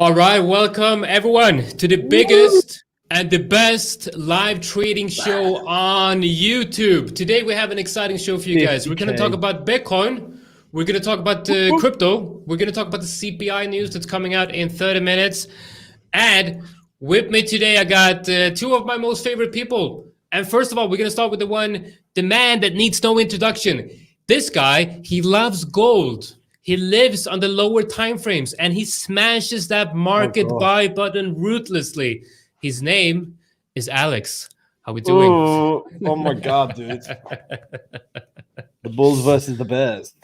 All right, welcome everyone to the biggest and the best live trading show on YouTube. Today we have an exciting show for you guys. We're going to talk about Bitcoin. We're going to talk about crypto. We're going to talk about the CPI news that's coming out in 30 minutes. And with me today, I got two of my most favorite people. And first of all, we're going to start with the man that needs no introduction. This guy, he loves gold. He lives on the lower time frames and he smashes that market buy button ruthlessly. His name is Alex. How we doing? Oh my God, dude. The Bulls versus the Bears.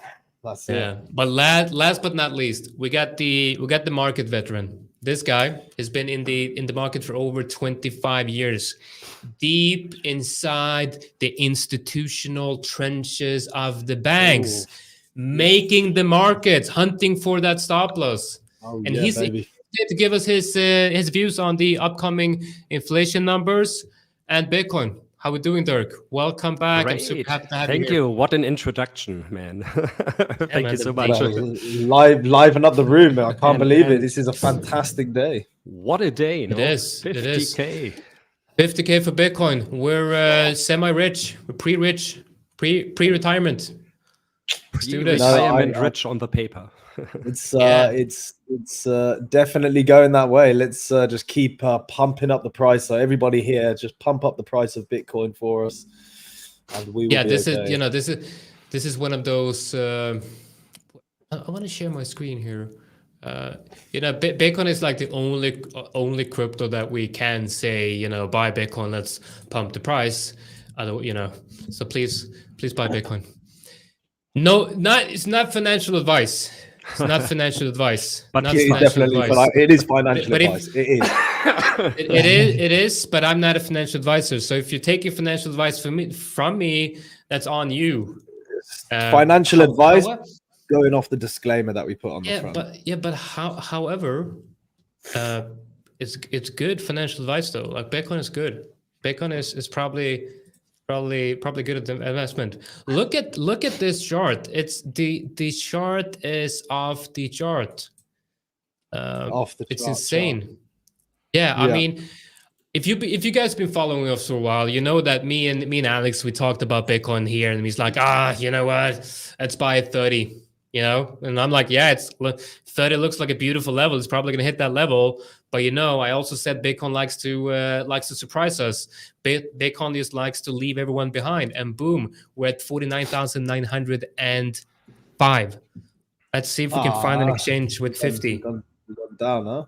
That's it. But last but not least, we got the market veteran. This guy has been in the market for over 25 years. Deep inside the institutional trenches of the banks. Making the markets, hunting for that stop loss. And he's here to give us his views on the upcoming inflation numbers and Bitcoin. How we doing, Dirk? Welcome back. Great. I'm super happy to have you. Thank you. What an introduction, man. Thank you so much. Liven up the room. I can't believe it. This is a fantastic day. What a day. No? It is. 50K. 50K for Bitcoin. We're semi-rich. We're pre-rich. Pre-retirement. Retirement rich on the paper. It's definitely going that way. Let's just keep pumping up the price. So everybody here, just pump up the price of Bitcoin for us, and we will this is one of those. I want to share my screen here. Bitcoin is like the only crypto that we can say, buy Bitcoin. Let's pump the price. So please buy Bitcoin. No, it's not financial advice. It's not financial advice. But it is financial advice. It is. It is. But I'm not a financial advisor. So if you're taking financial advice from me, that's on you. Financial advice, going off the disclaimer that we put on the front. However, it's good financial advice though. Like Bitcoin is good. Bitcoin is probably good at the investment. Look at this chart. It's the chart is off the chart. It's insane. Chart. Yeah, I mean, if you guys have been following us for a while, you know that me and Alex, we talked about Bitcoin here, and he's like, you know what? Let's buy at 30. And I'm like, it's 30 looks like a beautiful level. It's probably gonna hit that level. But I also said Bitcoin likes to surprise us. Bitcoin just likes to leave everyone behind. And boom, we're at 49,905. Let's see if we can find an exchange with 50. Gone down,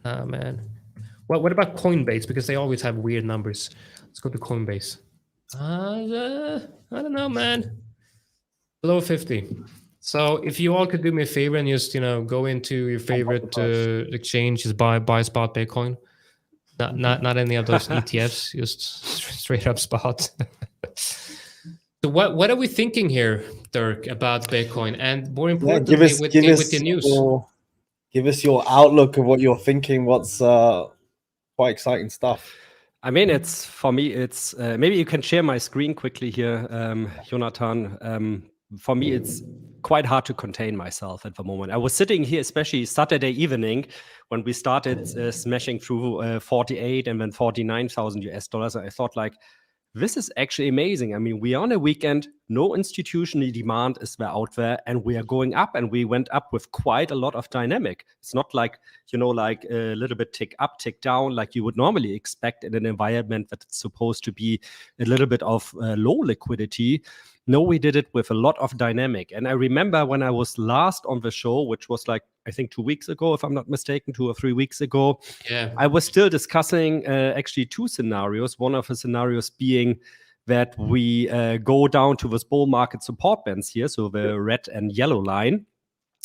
huh? Man. Well, what about Coinbase? Because they always have weird numbers. Let's go to Coinbase. I don't know, man. Below 50. So if you all could do me a favor and just go into your favorite exchange, just buy spot Bitcoin, not any of those ETFs, just straight up spot. So what are we thinking here, Dirk, about Bitcoin, and more importantly, with the news? Give us your outlook of what you're thinking. What's quite exciting stuff. I mean, it's for me. It's maybe you can share my screen quickly here, Jonathan. For me, it's quite hard to contain myself at the moment. I was sitting here, especially Saturday evening, when we started smashing through 48 and then 49,000 US dollars. I thought, like, this is actually amazing. I mean, we are on a weekend, no institutional demand is there out there, and we are going up, and we went up with quite a lot of dynamic. It's not like, like a little bit tick up, tick down, like you would normally expect in an environment that's supposed to be a little bit of low liquidity. No, we did it with a lot of dynamic. And I remember when I was last on the show, which was like, I think 2 weeks ago, if I'm not mistaken, 2 or 3 weeks ago, I was still discussing actually two scenarios. One of the scenarios being that we go down to this bull market support bands here, so the red and yellow line.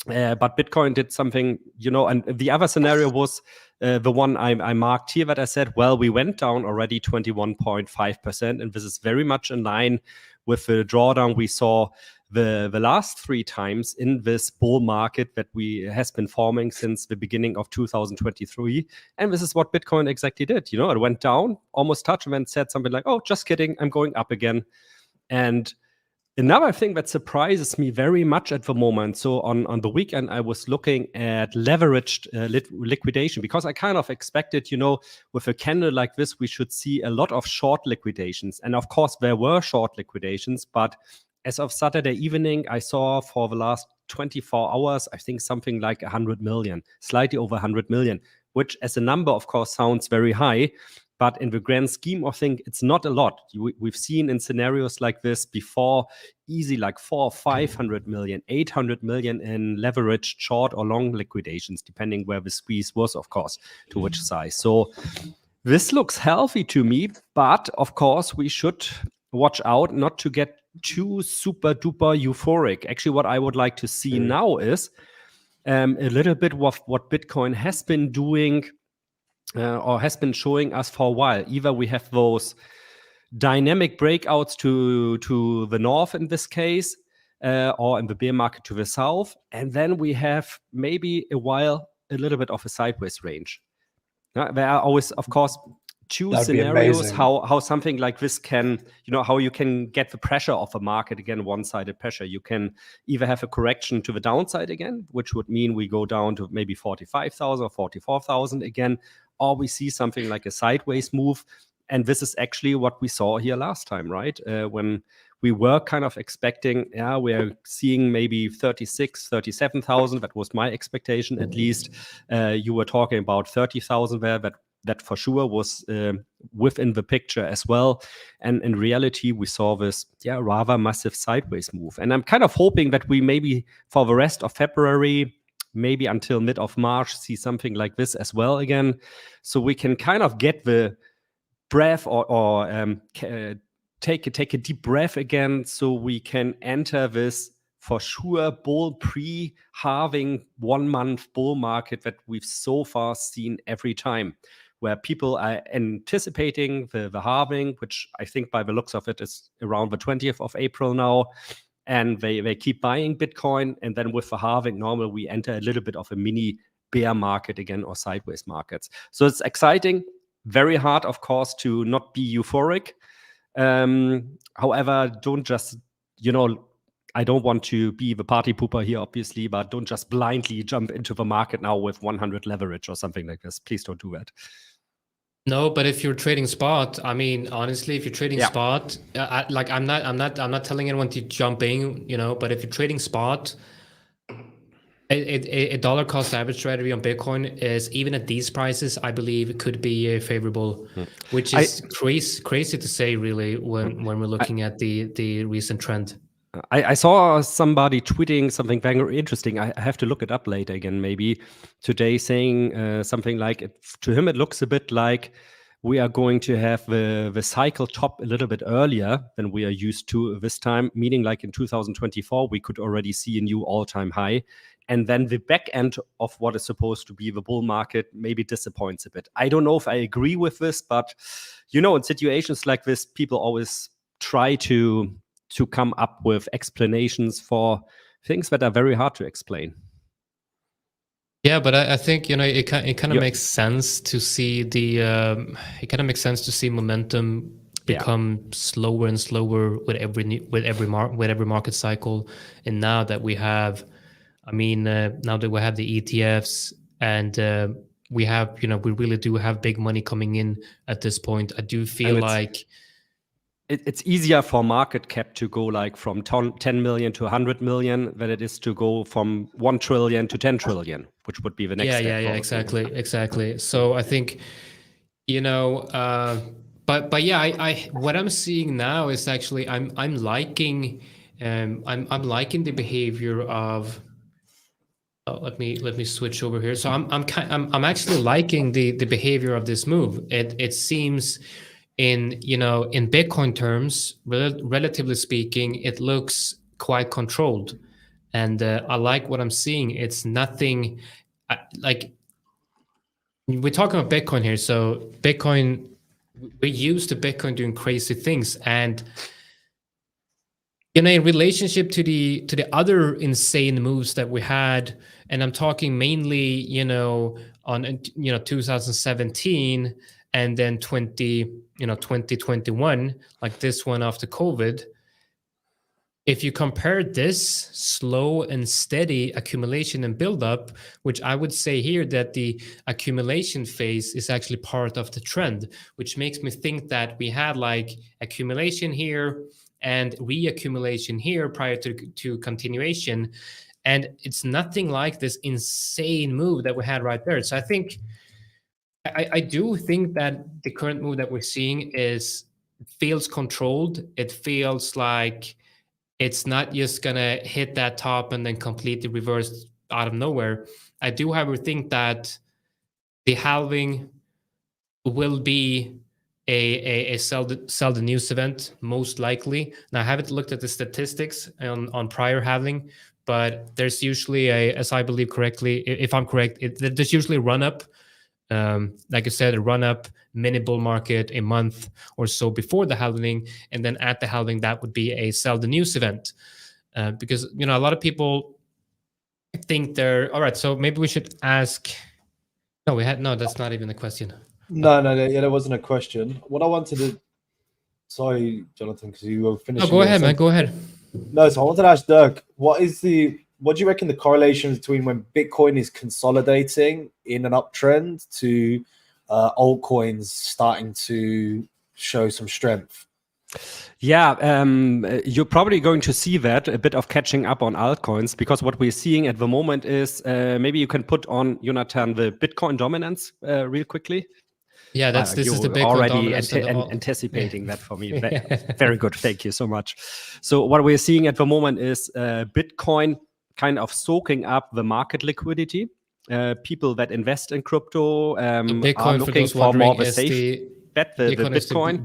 But Bitcoin did something, and the other scenario was the one I marked here that I said, well, we went down already 21.5%, and this is very much in line with the drawdown we saw the last 3 times in this bull market that has been forming since the beginning of 2023. And this is what Bitcoin exactly did. It went down, almost touched, and then said something like, oh, just kidding, I'm going up again. And Another thing that surprises me very much at the moment. So on the weekend, I was looking at leveraged liquidation, because I kind of expected, with a candle like this, we should see a lot of short liquidations. And of course, there were short liquidations, but as of Saturday evening, I saw for the last 24 hours, I think something like 100 million, slightly over 100 million, which as a number, of course, sounds very high. But in the grand scheme of things, it's not a lot. We've seen in scenarios like this before, easy like 400 or 500 million, 800 million in leveraged short or long liquidations, depending where the squeeze was, of course, to which size. So this looks healthy to me, but of course, we should watch out not to get too super duper euphoric. Actually, what I would like to see now is a little bit of what Bitcoin has been doing or has been showing us for a while. Either we have those dynamic breakouts to the north in this case, or in the bear market to the south, and then we have maybe a little bit of a sideways range. There are always, of course, two That'd be scenarios amazing. how something like this can, how you can get the pressure of a market again, one-sided pressure. You can either have a correction to the downside again, which would mean we go down to maybe 45,000 or 44,000 again, or we see something like a sideways move. And this is actually what we saw here last time, right? When we were kind of expecting, we're seeing maybe 36, 37,000. That was my expectation, at least. You were talking about 30,000 there, that for sure was within the picture as well. And in reality, we saw this rather massive sideways move. And I'm kind of hoping that we maybe for the rest of February, maybe until mid of March, see something like this as well again. So we can kind of get the breath or take a deep breath again, so we can enter this for sure pre-halving 1 month bull market that we've so far seen every time, where people are anticipating the halving, which I think by the looks of it is around the 20th of April now. And they keep buying Bitcoin. And then with the halving, normally we enter a little bit of a mini bear market again, or sideways markets. So it's exciting. Very hard, of course, to not be euphoric. However, don't just, I don't want to be the party pooper here, obviously, but don't just blindly jump into the market now with 100 leverage or something like this. Please don't do that. No, but if you're trading spot, I mean, honestly, if you're trading spot, I'm not telling anyone to jump in, but if you're trading spot, a dollar cost average strategy on Bitcoin is, even at these prices, I believe it could be favorable, which is crazy to say, really, when we're looking at the recent trend. I saw somebody tweeting something very interesting. I have to look it up later again, maybe today, saying something like, to him, it looks a bit like we are going to have the cycle top a little bit earlier than we are used to this time, meaning like in 2024, we could already see a new all-time high. And then the back end of what is supposed to be the bull market maybe disappoints a bit. I don't know if I agree with this, but, in situations like this, people always try to come up with explanations for things that are very hard to explain. Yeah, but I think it kind of makes sense to see momentum become slower and slower with every market cycle. And now that we have, now that we have the ETFs and we have, we really do have big money coming in at this point. I do feel like it's easier for market cap to go like from 10 million to 100 million than it is to go from 1 trillion to 10 trillion, which would be the next step. Yeah, exactly. So I think, but yeah, I what I'm seeing now is actually I'm liking the behavior of. Let me switch over here. So I'm actually liking the behavior of this move. It seems, in Bitcoin terms, relatively speaking, it looks quite controlled, and I like what I'm seeing. It's nothing like, we're talking about Bitcoin here. So Bitcoin, we're used to Bitcoin doing crazy things, and in relationship to the other insane moves that we had, and I'm talking mainly, on 2017 and then 2021, like this one after COVID. if you compare this slow and steady accumulation and buildup, which I would say here that the accumulation phase is actually part of the trend, which makes me think that we had like accumulation here and reaccumulation here prior to continuation. And it's nothing like this insane move that we had right there. So I think, I do think that the current move that we're seeing feels controlled. It feels like it's not just gonna hit that top and then completely reverse out of nowhere. I do, however, think that the halving will be a sell the news event, most likely. Now, I haven't looked at the statistics on prior halving, but there's usually as I believe correctly, if I'm correct, there's usually a run up. Like I said, a run up mini bull market a month or so before the halving, and then at the halving that would be a sell the news event, because a lot of people think they're all right. So maybe we should ask. No, that's not even a question. No, yeah, there wasn't a question. What I wanted to, sorry, Jonathan, because you were finishing. No, go ahead, man. Go ahead. No, so I wanted to ask Dirk, what do you reckon the correlation between when Bitcoin is consolidating in an uptrend to altcoins starting to show some strength? Yeah, you're probably going to see that a bit of catching up on altcoins, because what we're seeing at the moment is maybe you can put on, Jonathan, the Bitcoin dominance real quickly. Yeah, this is the Bitcoin already dominance anticipating that for me. Very good, thank you so much. So what we're seeing at the moment is Bitcoin kind of soaking up the market liquidity. People that invest in crypto Bitcoin, are looking for more of a safe bet. The Bitcoin,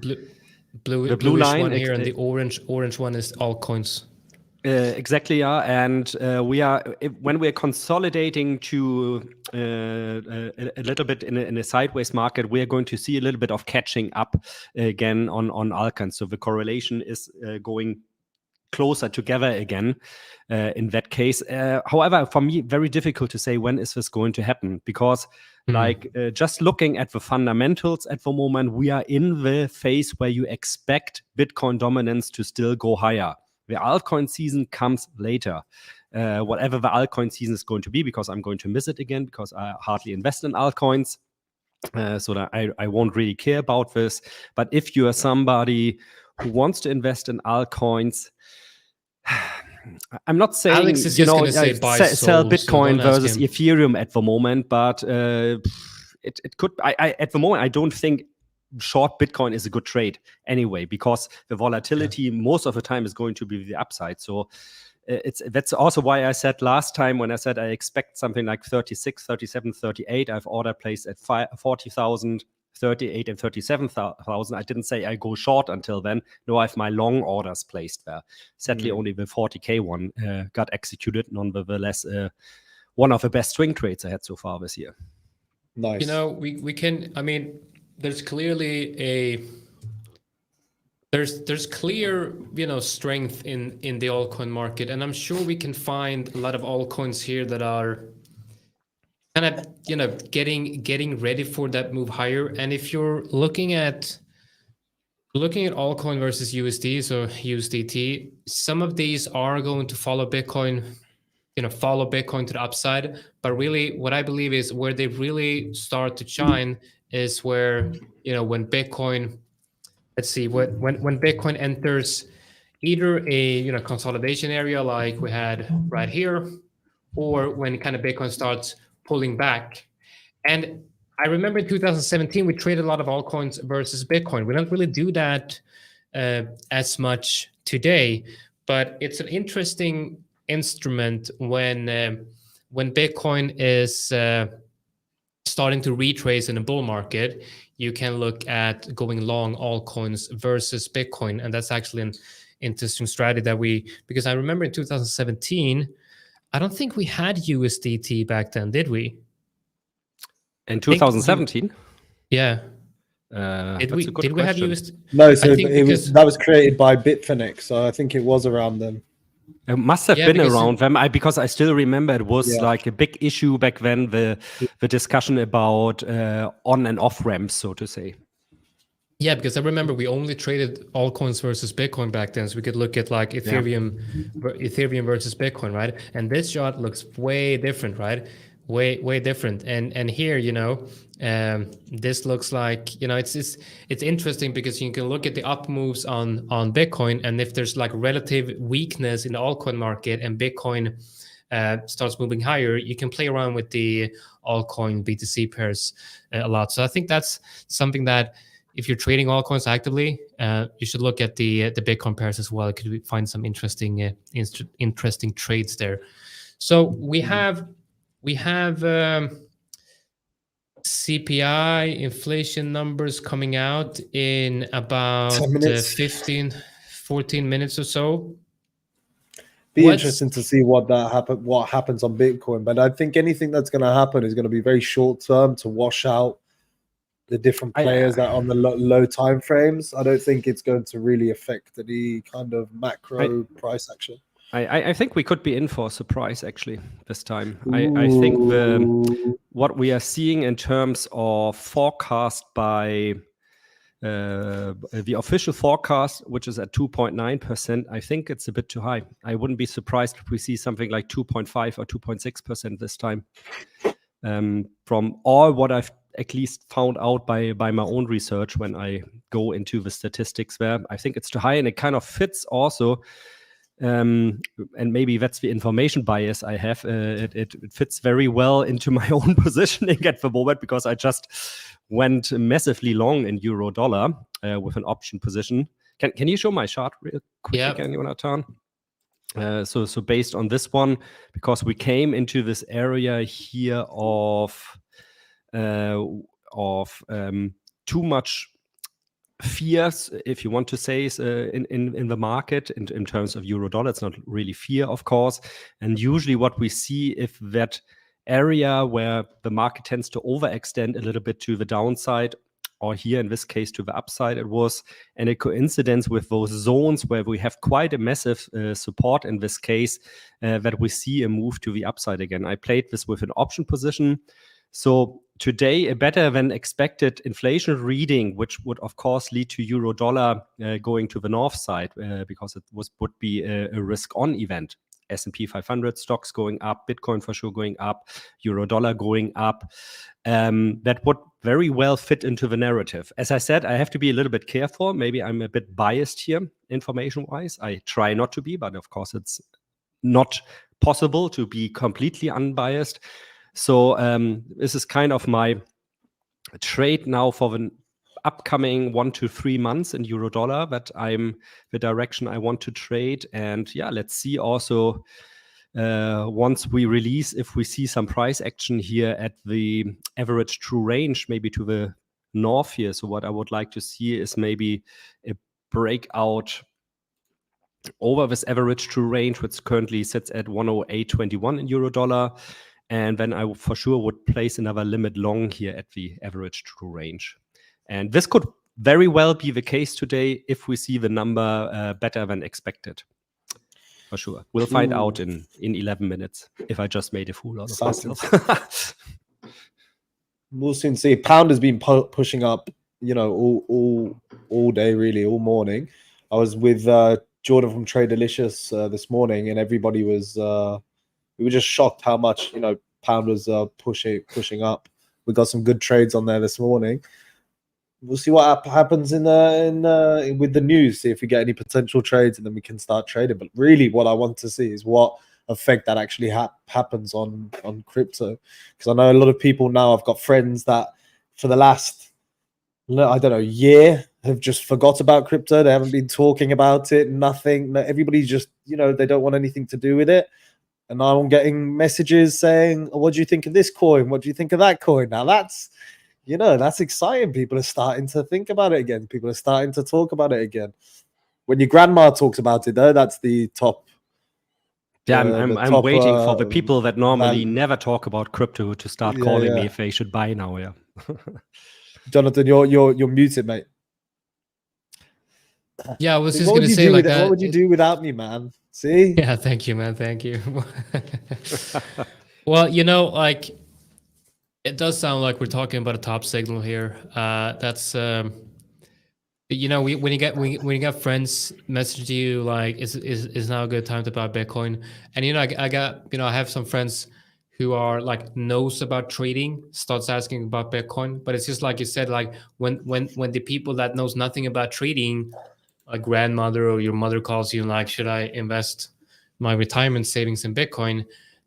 the blue line one here, and the orange one is altcoins. Exactly, yeah. And when we're consolidating to a little bit in a sideways market, we're going to see a little bit of catching up again on altcoins. So the correlation is going closer together again in that case. However, for me, very difficult to say when is this going to happen, because just looking at the fundamentals at the moment, we are in the phase where you expect Bitcoin dominance to still go higher. The altcoin season comes later, whatever the altcoin season is going to be, because I'm going to miss it again because I hardly invest in altcoins. So that I won't really care about this. But if you are somebody who wants to invest in altcoins, I'm not saying Alex is just going to say buy sell Bitcoin so versus Ethereum at the moment, but it could. At the moment, I don't think short Bitcoin is a good trade anyway, because the volatility most of the time is going to be the upside. So that's also why I said last time, when I said I expect something like 36, 37, 38, I've order placed at 40,000, 38 and 37,000. I didn't say I go short until then. No, I have my long orders placed there. Sadly, only the 40K one got executed. Nonetheless, one of the best swing trades I had so far this year. Nice. We can, there's clearly there's clear strength in the altcoin market, and I'm sure we can find a lot of altcoins here that are kind of getting ready for that move higher. And if you're looking at altcoin versus USD, so USDT, some of these are going to follow Bitcoin to the upside. But really, what I believe is where they really start to shine is where, when Bitcoin, when Bitcoin enters either a, consolidation area like we had right here, or when kind of Bitcoin starts pulling back. And I remember in 2017, we traded a lot of altcoins versus Bitcoin. We don't really do that as much today, but it's an interesting instrument when Bitcoin is starting to retrace in a bull market. You can look at going long altcoins versus Bitcoin, and that's actually an interesting strategy because I remember in 2017, I don't think we had USDT back then, did we? In 2017? Yeah. Did we have USDT? No, so that was created by Bitfinex, so I think it was around then. It must have been around them, because I still remember it was like a big issue back then, the discussion about on and off ramps, so to say. Yeah, because I remember we only traded altcoins versus Bitcoin back then, so we could look at like Ethereum versus Bitcoin, right? And this chart looks way different, right? Way different. And here, this looks like, it's interesting because you can look at the up moves on Bitcoin, and if there's like relative weakness in the altcoin market and Bitcoin starts moving higher, you can play around with the altcoin BTC pairs a lot. So I think that's something that, if you're trading altcoins actively, you should look at the Bitcoin pairs as well. Could we find some interesting trades there? So we have CPI inflation numbers coming out in about 10 minutes. 15, 14 minutes or so. Be interesting to see what happens on Bitcoin. But I think anything that's going to happen is going to be very short term to wash out the different players that are on the low time frames. I don't think it's going to really affect any kind of macro price action. I think we could be in for a surprise actually this time. I think what we are seeing in terms of forecast by the official forecast, which is at 2.9%, I think it's a bit too high. I wouldn't be surprised if we see something like 2.5 or 2.6% this time. From all what I've at least found out by my own research when I go into the statistics there, I think it's too high, and it kind of fits also. And maybe that's the information bias I have. It fits very well into my own positioning at the moment, because I just went massively long in euro dollar with an option position. Can you show my chart real quick again, Jonathan? So based on this one, because we came into this area here of too much fears, if you want to say, in the market in terms of euro dollar. It's not really fear, of course. And usually what we see, if that area where the market tends to overextend a little bit to the downside, or here in this case to the upside, it was and a coincidence with those zones where we have quite a massive support in this case, that we see a move to the upside again. I played this with an option position. So today, a better than expected inflation reading, which would of course lead to euro dollar going to the north side, because it would be a risk on event. S&P 500 stocks going up, Bitcoin for sure going up, euro dollar going up. That would very well fit into the narrative. As I said, I have to be a little bit careful. Maybe I'm a bit biased here, information-wise. I try not to be, but of course it's not possible to be completely unbiased. So this is kind of my trade now for the upcoming 1 to 3 months in euro dollar, that I'm the direction I want to trade. And yeah, let's see also once we release, if we see some price action here at the average true range, maybe to the north here. So what I would like to see is maybe a breakout over this average true range, which currently sits at 108.21 in euro dollar. And then I for sure would place another limit long here at the average true range. And this could very well be the case today if we see the number better than expected. For sure. We'll find out in 11 minutes if I just made a fool out of myself. We'll soon see. Pound has been pushing up, all day, really, all morning. I was with Jordan from Traderlicious this morning, and everybody was... we were just shocked how much, pound was pushing up. We got some good trades on there this morning. We'll see what happens with the news. See if we get any potential trades, and then we can start trading. But really, what I want to see is what effect that actually happens on crypto. Because I know a lot of people now. I've got friends that for the last, year have just forgot about crypto. They haven't been talking about it. Nothing. Everybody's just, they don't want anything to do with it. And now I'm getting messages saying, "Oh, what do you think of this coin? What do you think of that coin?" Now that's exciting. People are starting to think about it again. People are starting to talk about it again. When your grandma talks about it, though, that's the top. Yeah, I'm waiting for the people that normally never talk about crypto to start calling me if they should buy now. Yeah, Jonathan, you're muted, mate. Yeah, I was just going to say like that. What would you do without me, man? See? Yeah, thank you, man. Thank you. Well, it does sound like we're talking about a top signal here. That's You know, when you get friends message you like, is now a good time to buy Bitcoin? And you know, I got, you know, I have some friends who are like knows about trading, starts asking about Bitcoin, but it's just like you said, like when the people that knows nothing about trading, a grandmother or your mother calls you and like, should I invest my retirement savings in Bitcoin?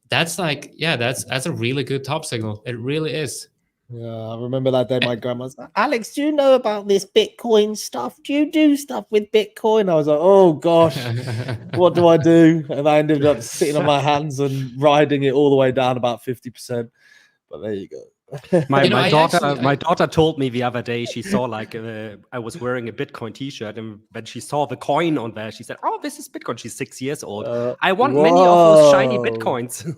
That's like, yeah, that's a really good top signal. It really is. Yeah, I remember that day my grandma's like, Alex, do you know about this Bitcoin stuff? Do you do stuff with Bitcoin? I was like, oh gosh, what do I do? And I ended up sitting on my hands and riding it all the way down about 50%. But there you go. My, You know, my I daughter, actually- my daughter told me the other day, she saw like I was wearing a Bitcoin T-shirt, and when she saw the coin on there, she said, "Oh, this is Bitcoin." She's 6 years old. I want many of those shiny whoa. Bitcoins.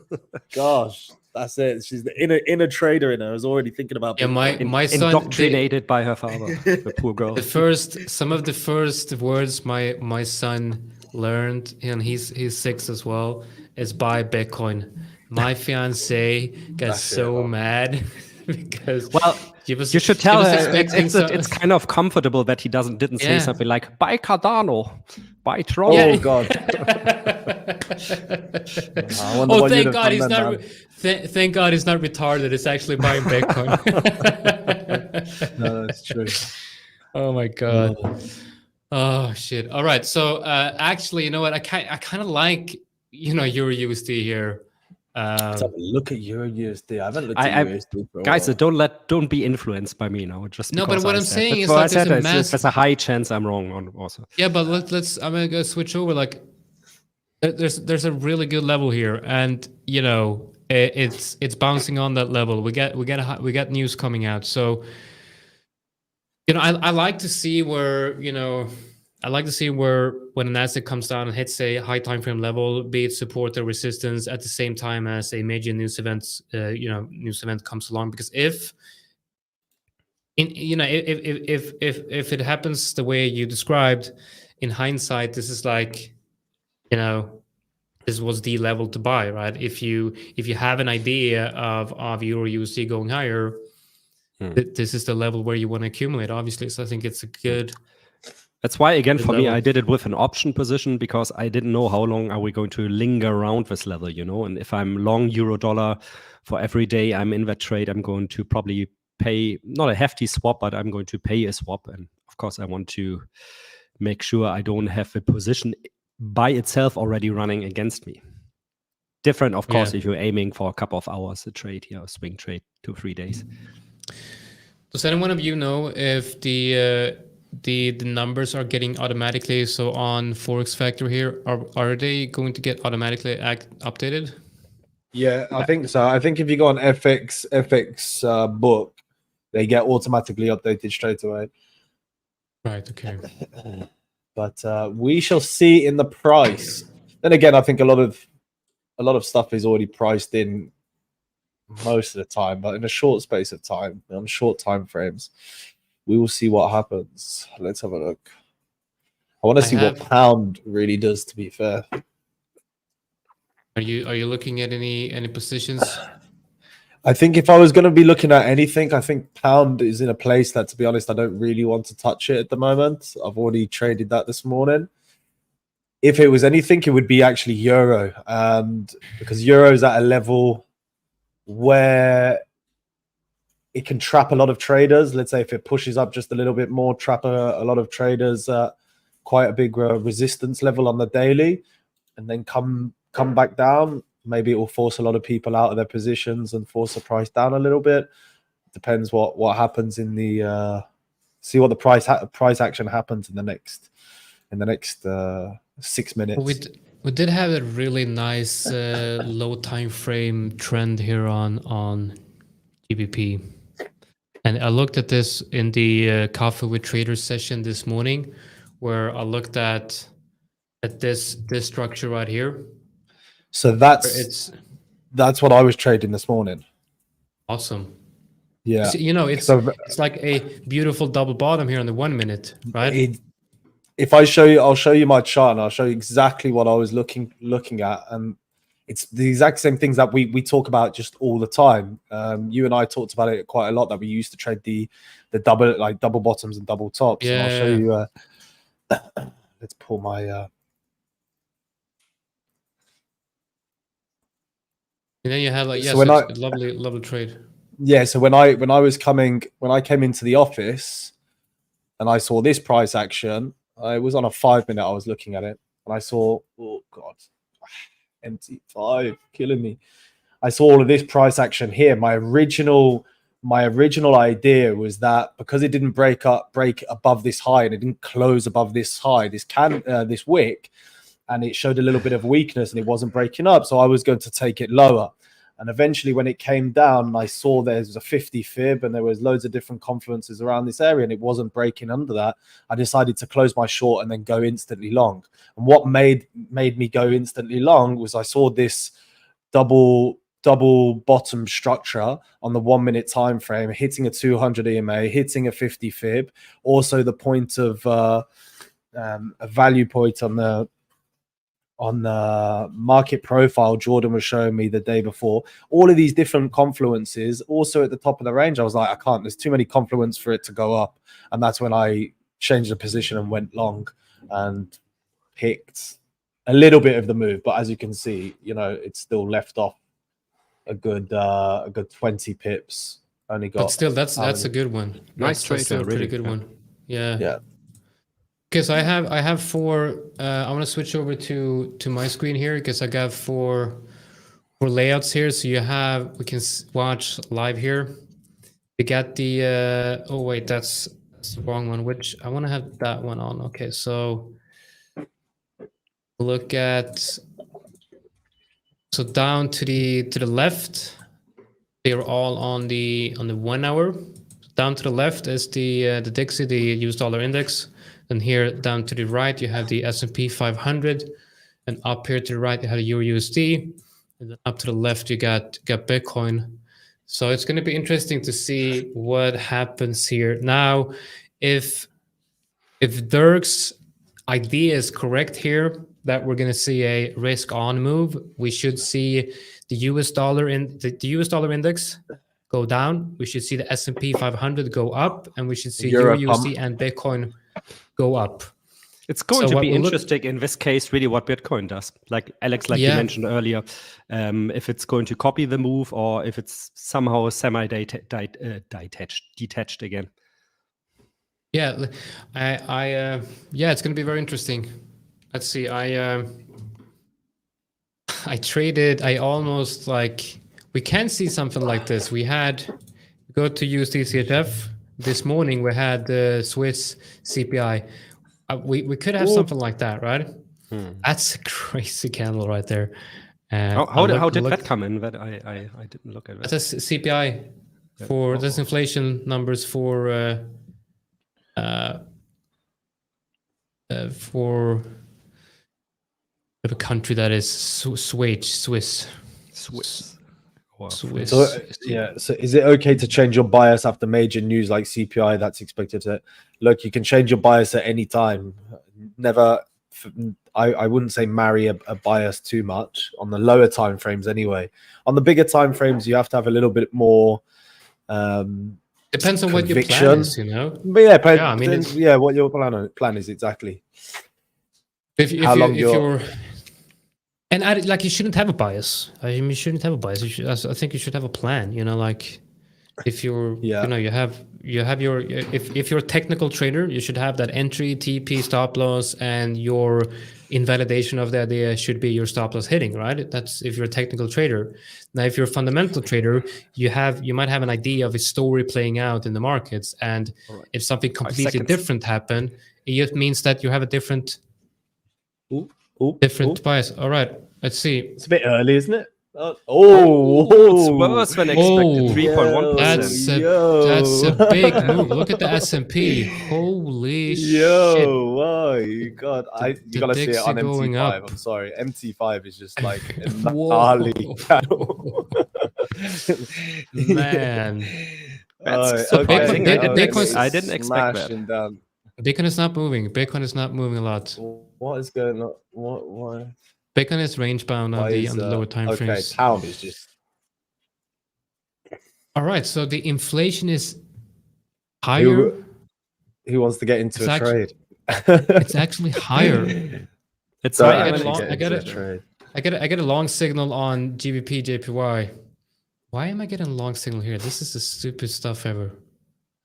Gosh, that's it. She's the inner trader in her. I was already thinking about Yeah, Bitcoin. my son, Indoctrinated by her father, the poor girl. some of the first words my son learned, and he's 6 as well, is buy Bitcoin. My fiance got That's so it. mad because Well, she was, you should she tell was her expecting it's kind of comfortable that he didn't say Yeah. something like "buy Cardano, buy Tron." Oh God. I wonder Oh, what you'd thank have God done he's then, not. man. Thank God he's not retarded. It's actually buying Bitcoin. No, that's true. Oh my God. Oh shit. All right. So actually, you know what? I kind of like, you know, Euro USD here. Let's have a look at Euro USD. I haven't looked I- at USD for a Guys, while. don't be influenced by me now. Just No, but because what I I'm said. saying That's is what like I said. there's a There's a high chance I'm wrong on also. Yeah, but let's. I'm gonna go switch over. Like, there's a really good level here, and you know, it's bouncing on that level. We got news coming out, so you know, I like to see where, you know, I like to see where when an asset comes down and hits a high time frame level, be it support or resistance, at the same time as a major news event, news event comes along. Because if if it happens the way you described, in hindsight, this is like, you know, this was the level to buy, right? If you have an idea of Euro USD going higher, this is the level where you want to accumulate, obviously. So I think it's a good. That's why, again, Good for me, level. I did it with an option position because I didn't know how long are we going to linger around this level, you know. And if I'm long euro dollar for every day I'm in that trade, I'm going to probably pay not a hefty swap, but I'm going to pay a swap. And of course, I want to make sure I don't have a position by itself already running against me. Different, of course, Yeah. if you're aiming for a couple of hours a trade here, a swing trade, 2-3 days. Does anyone of you know if the numbers are getting automatically, so on Forex Factor here, are they going to get automatically updated? Yeah, I think so. I think if you go on FX book, they get automatically updated straight away. Right. Okay. But we shall see in the price. Then again, I think a lot of stuff is already priced in most of the time, but in a short space of time, on short time frames, we will see what happens. Let's have a look. I want to see what pound really does, to be fair. Are you looking at any positions? I think if I was going to be looking at anything, I think pound is in a place that, to be honest, I don't really want to touch it at the moment. I've already traded that this morning. If it was anything, it would be actually euro, and because euro is at a level where it can trap a lot of traders. Let's say if it pushes up just a little bit more, trap a lot of traders at quite a big resistance level on the daily, and then come back down. Maybe it will force a lot of people out of their positions and force the price down a little bit. Depends what happens in the see what the price action happens in the next 6 minutes. We did have a really nice low time frame trend here on GBP, and I looked at this in the Coffee with Traders session this morning, where I looked at this structure right here. So that's what I was trading this morning. Awesome. Yeah, You know, it's like a beautiful double bottom here on the 1 minute, right? If I show you, I'll show you my chart and I'll show you exactly what I was looking at. And it's the exact same things that we talk about just all the time. You and I talked about it quite a lot, that we used to trade the double bottoms and double tops. And I'll show you. Let's pull my. And then you have like, yes, So it's a lovely trade. Yeah, so when I came into the office and I saw this price action, I was on a 5-minute, I was looking at it, and I saw, oh God, MT5 killing me. I saw all of this price action here. My original idea was that because it didn't break above this high and it didn't close above this high, this wick, and it showed a little bit of weakness and it wasn't breaking up, so I was going to take it lower. And eventually when it came down, I saw there was a 50 fib and there was loads of different confluences around this area and it wasn't breaking under that. I decided to close my short and then go instantly long. And what made me go instantly long was I saw this double bottom structure on the 1-minute time frame, hitting a 200 EMA, hitting a 50 fib. Also the point of a value point on the market profile Jordan was showing me the day before, all of these different confluences also at the top of the range. I was like, I can't, there's too many confluence for it to go up. And that's when I changed the position and went long and picked a little bit of the move. But as you can see, you know, it's still left off a good 20 pips. Only got, but still that's a good one. Nice trade, still a pretty good one. Yeah. Because I have 4. I want to switch over to my screen here because I got 4 layouts here. So we can watch live here. We got the oh wait, that's the wrong one. Which I want to have that one on. Okay, so look at down to the left. They're all on the 1 hour. Down to the left is the Dixie, the US dollar index. And here down to the right, you have the S&P 500. And up here to the right, you have the Euro USD. And then up to the left, you got Bitcoin. So it's going to be interesting to see what happens here. Now, if Dirk's idea is correct here, that we're going to see a risk on move, we should see the US dollar index go down. We should see the S&P 500 go up, and we should see Euro USD and Bitcoin go up. It's going to be interesting in this case, really, what Bitcoin does. Like Alex, you mentioned earlier, if it's going to copy the move or if it's somehow detached again. Yeah, it's going to be very interesting. Let's see. I traded. I almost we can see something like this. We go to USD this morning. We had the Swiss CPI. We could have something like that, right? That's a crazy candle right there. How did that come in? That I didn't look at that. That's CPI for this inflation numbers for a country that is Swiss. Wow. So so is it okay to change your bias after major news like CPI that's expected to look? You can change your bias at any time. Never, I wouldn't say marry a bias too much on the lower time frames anyway. On the bigger time frames, you have to have a little bit more depends on conviction. what your plan is, you know. But what your plan is exactly. If you're and you shouldn't have a bias. You shouldn't have a bias. I think you should have a plan. You know, like if you're, you know, you have your. If you're a technical trader, you should have that entry, TP, stop loss, and your invalidation of the idea should be your stop loss hitting. Right. That's if you're a technical trader. Now, if you're a fundamental trader, you might have an idea of a story playing out in the markets, and if something completely different happen, it just means that you have a different. Different bias. All right, let's see. It's a bit early, isn't it? It's worse than expected. 3.1%. That's a big move. Look at the S&P. Holy shit! My God, you gotta see it on MT5. I'm sorry, MT5 is just like a gnarly candle. Man, that's surprising. I didn't expect that. Down. Bitcoin is not moving. Bitcoin is not moving a lot. What is going on? Why? Bitcoin is range bound on the lower time okay, frames. pound is just All right, so the inflation is higher. who wants to get into It's a trade? It's actually higher. It's Don't higher actually than get into a trade. I get a long signal on GBP JPY. Why am I getting a long signal here? This is the stupid stuff ever.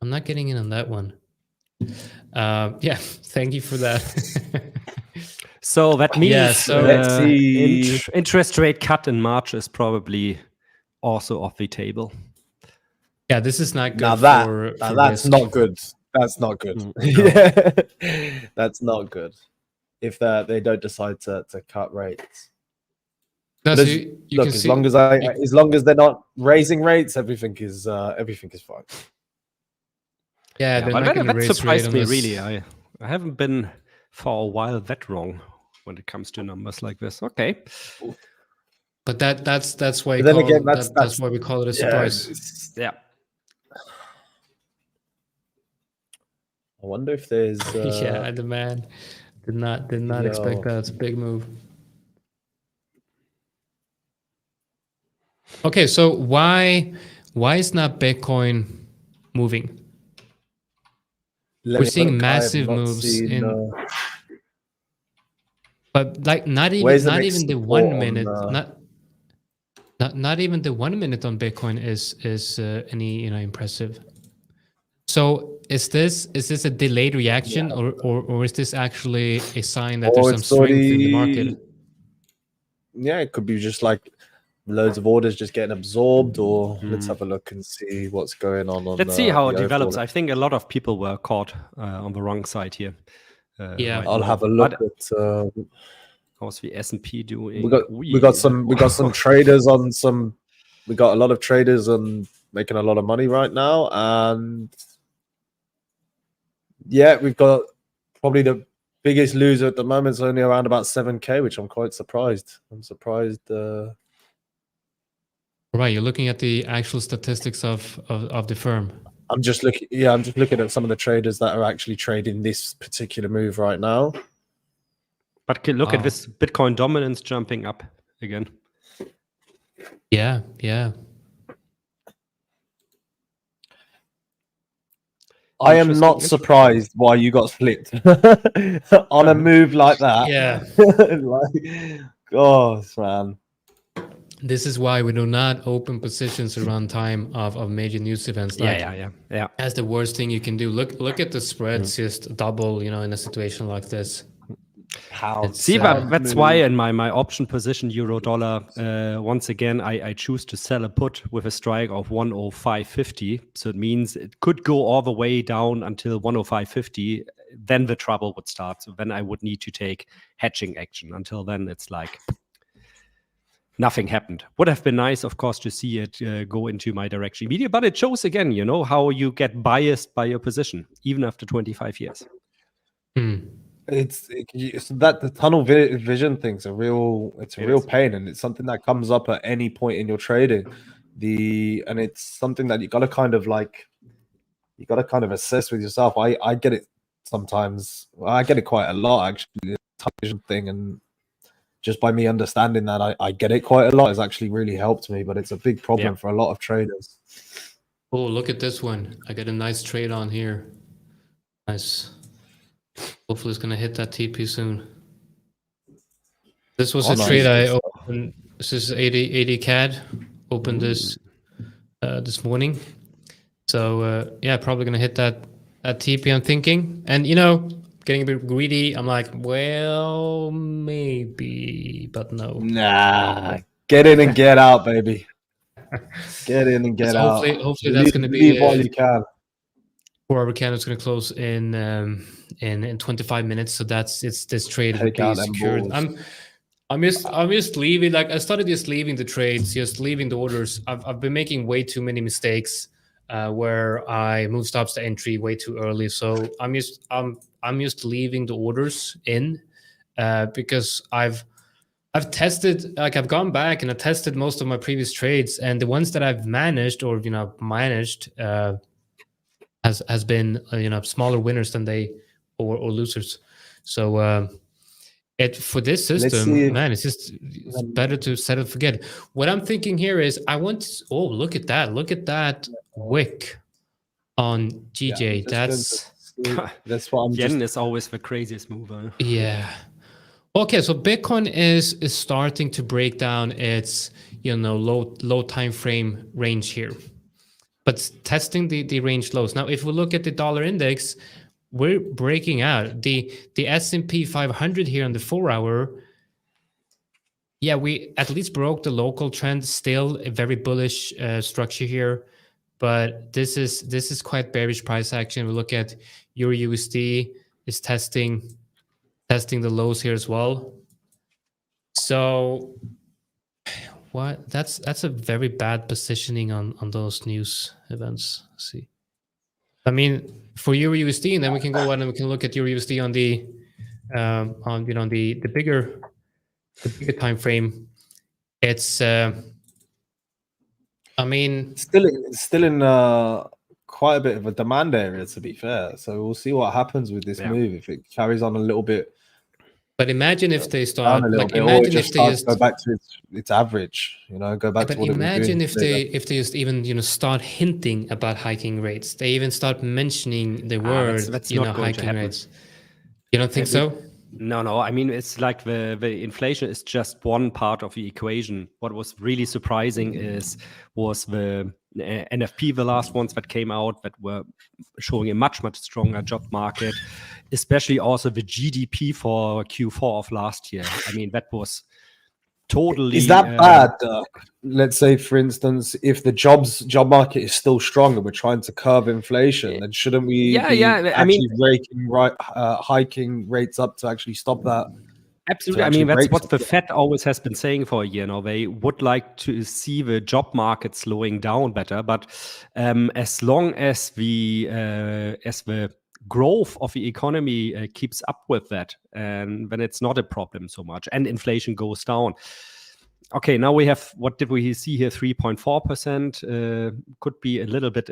I'm not getting in on that one. Yeah, thank you for that. So that means Yeah, so let's see. Interest rate cut in March is probably also off the table. Yeah, this is not good Now for that's risk. not good. That's not good. No. Yeah, that's not good. If they don't decide to cut rates. No, But so as, you look, can as see, long as they're not raising rates, everything is fine. yeah, they're not going to that raise rate surprised me unless, really. I haven't been for a while that wrong when it comes to numbers like this. Okay. But that's why But then again, that's why we call it a surprise. Yeah. I wonder if there's Yeah, the man did not expect that. It's a big move. Okay, so why is not Bitcoin moving? We're seeing massive moves in, but like not even the 1 minute, not even the 1 minute on Bitcoin is any impressive. So is this a delayed reaction, or is this actually a sign that there's some strength in the market? Yeah, it could be just like loads of orders just getting absorbed, or let's have a look and see what's going on. Let's see how it develops. I think a lot of people were caught on the wrong side here. Yeah, I'll have a look at how's the S&P doing. We got some traders on some. We got a lot of traders on making a lot of money right now, and yeah, we've got probably the biggest loser at the moment is only around about 7K, which I'm quite surprised. I'm surprised. Right, you're looking at the actual statistics of the firm. I'm just looking. Yeah, I'm just looking at some of the traders that are actually trading this particular move right now. But look at this Bitcoin dominance jumping up again. Yeah. I am not surprised why you got flipped on a move like that. Yeah. Gosh, man. This is why we do not open positions around time of major news events. Yeah. That's the worst thing you can do. Look at the spreads just double, in a situation like this. That's why in my option position euro dollar, once again I choose to sell a put with a strike of 105.50. So it means it could go all the way down until 105.50. Then the trouble would start. So then I would need to take hedging action. Until then, it's like nothing happened. Would have been nice, of course, to see it go into my direction immediately. But it shows again, how you get biased by your position, even after 25 years. It's that the tunnel vision thing's a real pain, and it's something that comes up at any point in your trading. And it's something that you got to kind of assess with yourself. I get it sometimes. I get it quite a lot actually. The tunnel vision thing, and just by me understanding that, I get it quite a lot has actually really helped me. But it's a big problem for a lot of traders. Oh, look at this one! I got a nice trade on here. Nice. Hopefully it's going to hit that TP soon. This was a trade I opened. This is 80 CAD. Opened this morning. So yeah, probably going to hit that TP, I'm thinking. And getting a bit greedy. I'm like, well, maybe, but no. Nah, get in and get out, baby. Get in and get out. Hopefully that's going to be while you can. 4-hour candle is going to close in 25 minutes, so this trade will be secured. I'm just leaving. Like I started just leaving the trades, just leaving the orders. I've been making way too many mistakes where I move stops to entry way too early. So I'm just leaving the orders in because I've tested, like I've gone back and I tested most of my previous trades, and the ones that I've managed has been smaller winners than or losers. So For this Let's system, see if- man, it's better to set and forget. What I'm thinking here is look at that wick on GJ. That's what I'm Yen is always the craziest mover. Yeah. Okay, so Bitcoin is starting to break down its low time frame range here, but testing the range lows. Now, if we look at the dollar index, we're breaking out the S&P 500 here on the 4-hour. Yeah, we at least broke the local trend. Still a very bullish structure here, but this is quite bearish price action. We look at Euro USD is testing the lows here as well. So what? That's a very bad positioning on those news events. Let's see. I mean, for Euro USD, and then we can go on and we can look at Euro USD on the the bigger time frame. It's I mean, still in quite a bit of a demand area, to be fair. So we'll see what happens with this move if it carries on a little bit. But imagine if they start imagine if they just go back to its average, go back to what it was doing. Imagine if they just even start hinting about hiking rates. They even start mentioning the word hiking rates. You don't think so? No. I mean, it's like the inflation is just one part of the equation. What was really surprising was the NFP, the last ones that came out that were showing a much stronger job market, especially also the GDP for Q4 of last year. I mean, that was totally. Is that bad? Let's say, for instance, if the job market is still strong and we're trying to curb inflation, then shouldn't we hiking rates up to actually stop that? Absolutely. I mean, that's what the Fed always has been saying for a year now. They would like to see the job market slowing down better, but as long as the growth of the economy keeps up with that, and then it's not a problem so much, and inflation goes down. Okay, now we have, what did we see here? 3.4%. Could be a little bit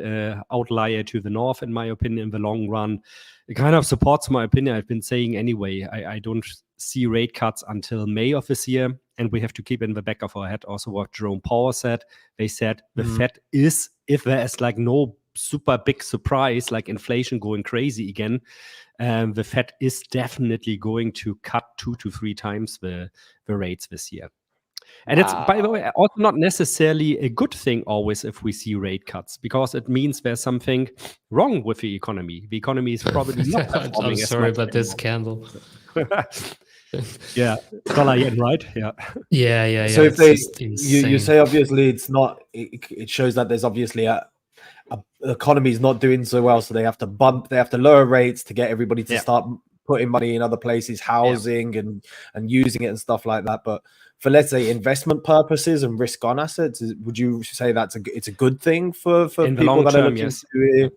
outlier to the north, in my opinion, in the long run. It kind of supports my opinion. I've been saying anyway, I don't see rate cuts until May of this year. And we have to keep in the back of our head also what Jerome Powell said. They said the Fed is, if there is like no super big surprise, like inflation going crazy again, the Fed is definitely going to cut 2 to 3 times the rates this year. And it's, by the way, also not necessarily a good thing always if we see rate cuts, because it means there's something wrong with the economy. The economy is probably not performing. I'm sorry about this candle. Yeah, dollar yen, right? Yeah. So if you say obviously it's not, it shows that there's obviously a economy is not doing so well, so they have to lower rates to get everybody to start putting money in other places, housing and using it and stuff like that. But for, let's say, investment purposes and risk on assets, would you say it's a good thing for people that are looking to it?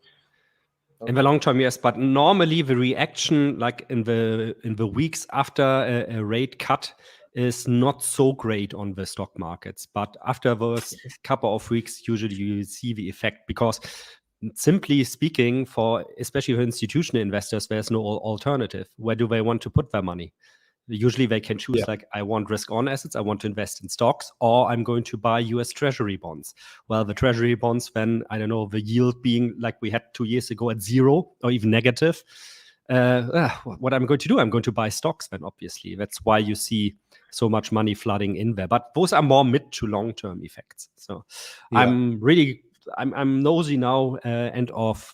In the long term, yes, but normally the reaction, like in the weeks after a rate cut, is not so great on the stock markets. But after those couple of weeks, usually you see the effect, because simply speaking, especially for institutional investors, there's no alternative. Where do they want to put their money? Usually they can choose like, I want risk on assets, I want to invest in stocks, or I'm going to buy US Treasury bonds. Well, the Treasury bonds, then, I don't know, the yield being like we had 2 years ago at 0 or even negative. What I'm going to do, I'm going to buy stocks then, obviously. That's why you see so much money flooding in there. But those are more mid to long-term effects. So I'm nosy now, end of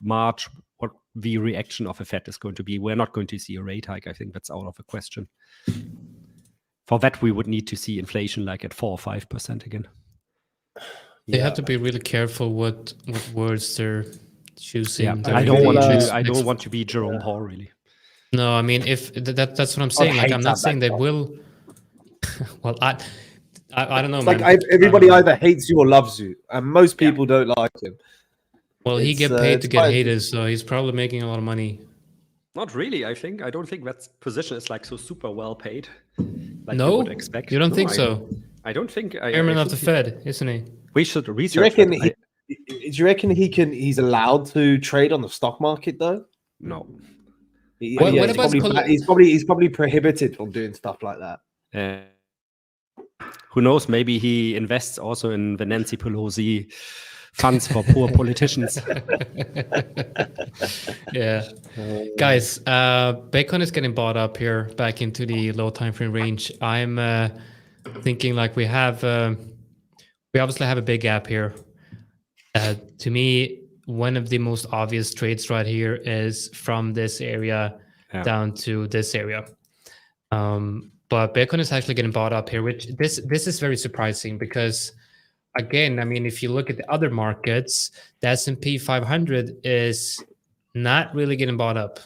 March, what the reaction of the Fed is going to be. We're not going to see a rate hike. I think that's out of the question. For that, we would need to see inflation like at 4 or 5% again. They have to be really careful what words they're choosing. I don't want to be Jerome Powell, really. No, I mean, if that's what I'm saying. Like, I'm not saying they will. Well, I don't know. It's like everybody either hates you or loves you, and most people don't like him. Well, he get paid to get haters, so he's probably making a lot of money. Not really. I don't think that position is like so super well paid. Like no, you would expect. You don't think so? I don't think. Chairman of the Fed, isn't he? We should research. Do you reckon he's allowed to trade on the stock market though? No. What He's about he's probably prohibited from doing stuff like that. Who knows? Maybe he invests also in the Nancy Pelosi funds for poor politicians. Yeah, guys, Bitcoin is getting bought up here back into the low time frame range. I'm thinking like we obviously have a big gap here. To me, one of the most obvious trades right here is from this area down to this area. But Bitcoin is actually getting bought up here, which this is very surprising because, again, I mean, if you look at the other markets, the S&P 500 is not really getting bought up.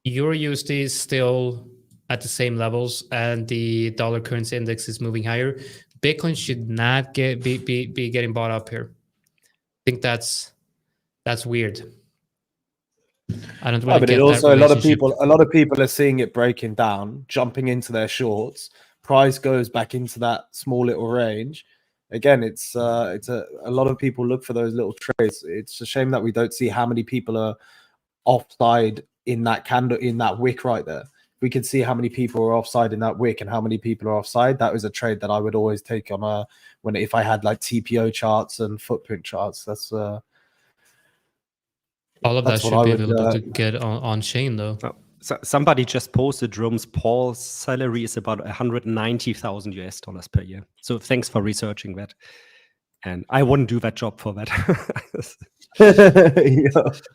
Euro USD is still at the same levels, and the dollar currency index is moving higher. Bitcoin should not be getting bought up here. I think that's weird. I don't really but get it also that a lot of people are seeing it breaking down, jumping into their shorts. Price goes back into that small little range. Again, it's a lot of people look for those little trades. It's a shame that we don't see how many people are offside in that candle, in that wick right there. We could see how many people are offside in that wick and how many people are offside. That was a trade that I would always take on if I had like TPO charts and footprint charts. That's all of that should be available to get on chain though. So somebody just posted Rome's Paul's salary is about $190,000 per year. So thanks for researching that. And I wouldn't do that job for that.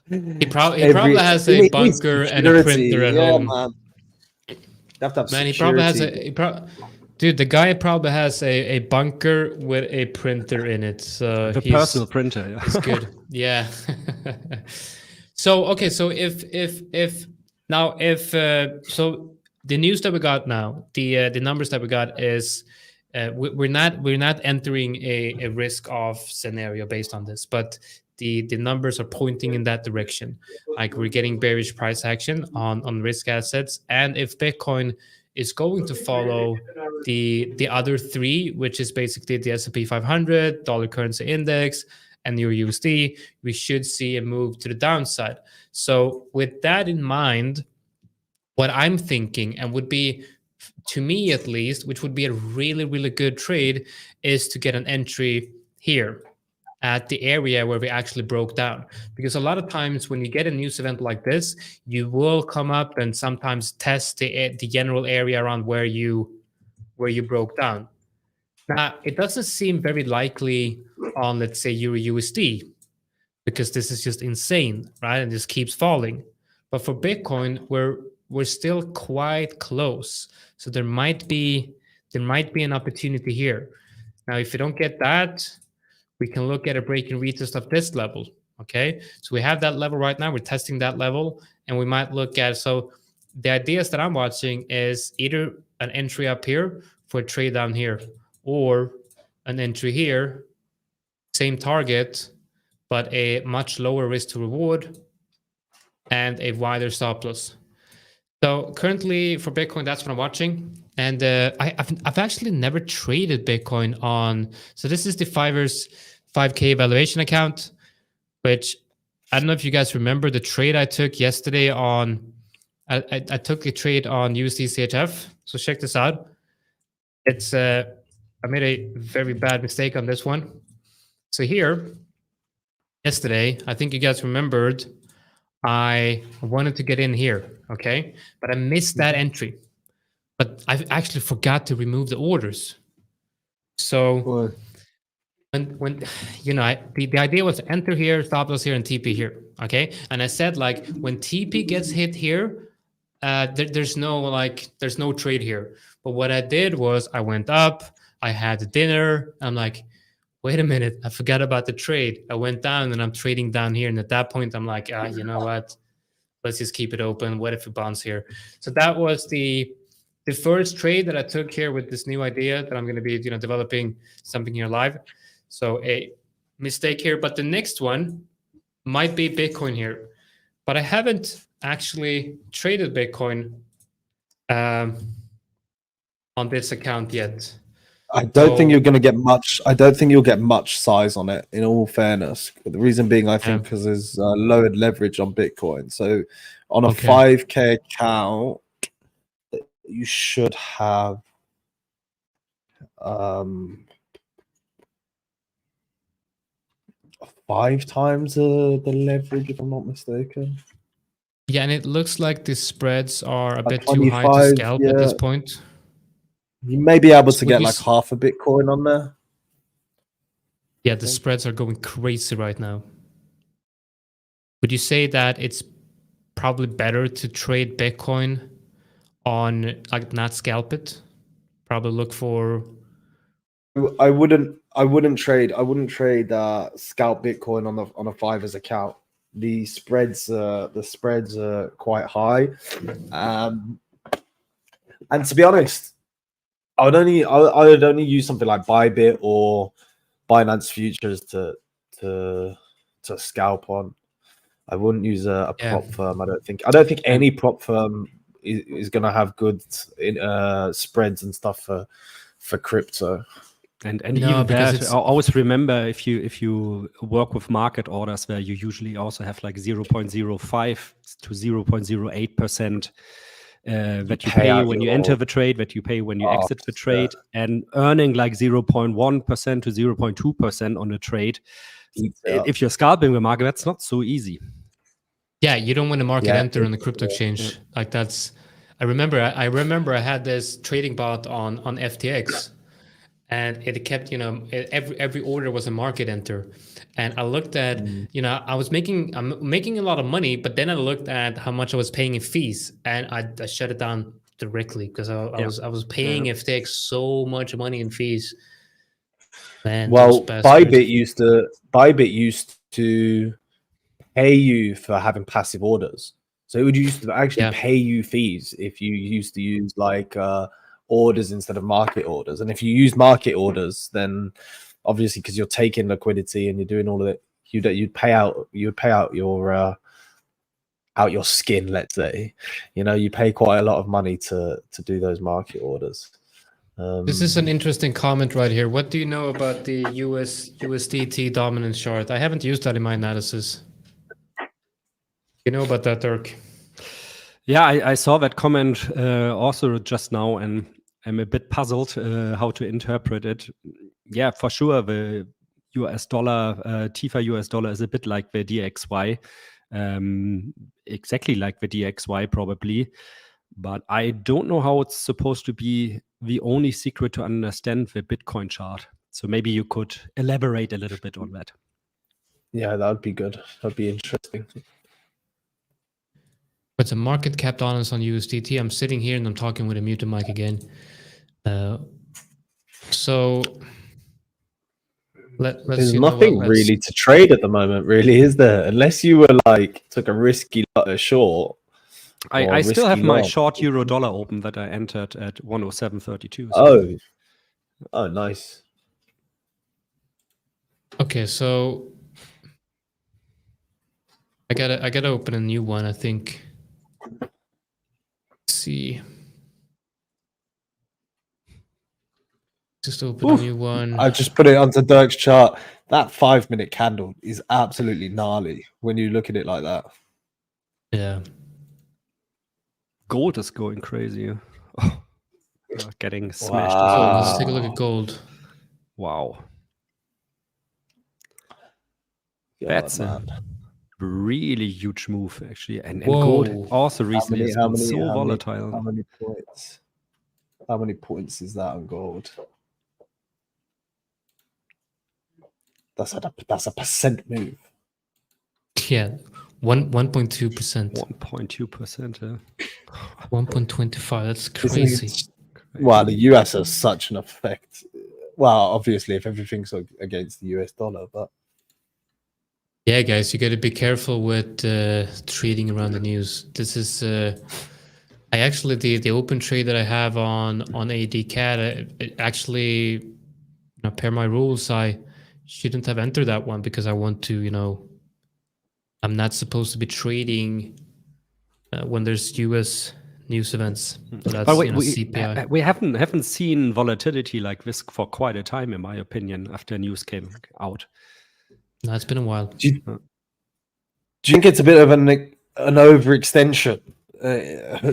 He probably has a bunker and a printer at home. Man. You have to have man, security. he probably has dude, the guy probably has a bunker with a printer in it. So the personal printer. Yeah. It's good. Yeah. So okay, so if so the news that we got now, the numbers that we got is we're not entering a risk off scenario based on this, but the numbers are pointing in that direction. Like we're getting bearish price action on risk assets, and if Bitcoin is going to follow the other three, which is basically the S&P 500, dollar currency index, and your USD, we should see a move to the downside. So with that in mind, what I'm thinking, and would be, to me at least, which would be a really, really good trade, is to get an entry here at the area where we actually broke down. Because a lot of times when you get a news event like this, you will come up and sometimes test the general area around where you broke down. Now, it doesn't seem very likely on, let's say, Euro USD, because this is just insane, right? And just keeps falling. But for Bitcoin, we're still quite close. So there might be an opportunity here. Now, if you don't get that, we can look at a break and retest of this level. Okay, so we have that level right now. We're testing that level, and we might look at. So the ideas that I'm watching is either an entry up here for a trade down here, or an entry here, same target, but a much lower risk to reward and a wider stop loss. So currently for Bitcoin, that's what I'm watching. And I've actually never traded Bitcoin on. So this is the 5ers 5K valuation account, which I don't know if you guys remember the trade I took yesterday on. I took a trade on USD CHF. So check this out. It's I made a very bad mistake on this one. So here, yesterday, I think you guys remembered, I wanted to get in here, okay? But I missed that entry. But I actually forgot to remove the orders. So when you know, the idea was to enter here, stop loss here, and TP here, okay? And I said, like, when TP gets hit here, there's no trade here. But what I did was I went up, I had dinner, I'm like, wait a minute, I forgot about the trade. I went down and I'm trading down here. And at that point, I'm like, you know what? Let's just keep it open. What if it bounces here? So that was the first trade that I took here with this new idea that I'm going to be, developing something here live. So a mistake here, but the next one might be Bitcoin here. But I haven't actually traded Bitcoin on this account yet. I don't think So- you're going to get much. I don't think you'll get much size on it. In all fairness, the reason being, I think, because there's lowered leverage on Bitcoin. So, on a Okay. 5K account, you should have 5 times the leverage, if I'm not mistaken. Yeah, and it looks like the spreads are a Like bit too high to 25, scalp at this yeah. point. You may be able to Would get you like s- half a Bitcoin on there. Yeah, the spreads are going crazy right now. Would you say that it's probably better to trade Bitcoin on, like, not scalp it? Probably look for. I wouldn't trade scalp Bitcoin on a 5ers account. The spreads are quite high. And to be honest, I would only use something like Bybit or Binance Futures to scalp on. I wouldn't use a Yeah. prop firm. I don't think any prop firm is going to have good spreads and stuff for crypto. And No, even because that, it's- I always remember if you work with market orders where you usually also have like 0.05 to 0.08% that you pay pay out when you your- enter the trade, that you pay when you Oh, exit the trade, and earning like 0.1% to 0.2% on the trade. Eats it up. If you're scalping the market, that's not so easy. Yeah, you don't want to market Yeah, enter on the crypto exchange. Like that's. I remember I had this trading bot on FTX, and it kept, every order was a market enter, and I looked at, I'm making a lot of money, but then I looked at how much I was paying in fees, and I shut it down directly because I was paying FTX so much money in fees. Man, those Well, bastards. Bybit used to pay you for having passive orders. So it would used to actually pay you fees if you used to use like orders instead of market orders. And if you use market orders, then obviously because you're taking liquidity and you're doing all of it, you'd pay out your skin, let's say. You pay quite a lot of money to do those market orders. This is an interesting comment right here. What do you know about the USDT dominance chart? I haven't used that in my analysis. You know about that, Dirk? Yeah, I saw that comment also just now, and I'm a bit puzzled how to interpret it. Yeah, for sure, the US dollar, TIFA US dollar is a bit like the DXY, exactly like the DXY probably. But I don't know how it's supposed to be the only secret to understand the Bitcoin chart. So maybe you could elaborate a little bit on that. Yeah, that would be good. That'd be interesting. What's a market cap dominance on USDT? I'm sitting here and I'm talking with a muted mic again. So let's There's nothing really to trade at the moment, really, is there? Unless you were like took a risky short. I still have risky my long. short euro dollar open that I entered at 107.32. So. Oh, nice. Okay, so I gotta open a new one, I think. Let's see. Just open a new one. I just put it onto Dirk's chart. That 5-minute candle is absolutely gnarly when you look at it like that. Yeah. Gold is going crazy. Oh, getting smashed. Oh, let's take a look at gold. Wow. God, That's man. a really huge move, actually. And Whoa. gold also recently has been so volatile. How many points? How many points is that on gold? That's a percent move. Yeah, 1.2%. 1.2%. 1.25. That's crazy. Wow, the US has such an effect. Well, obviously, if everything's against the US dollar, but yeah, guys, you got to be careful with trading around the news. This is I actually the open trade that I have on ADCAT. It actually, per my rules, I shouldn't have entered that one because I want to, I'm not supposed to be trading when there's US news events. So that's But CPI. we haven't seen volatility like this for quite a time, in my opinion, after news came out. No, it's been a while. Do you think it's a bit of an overextension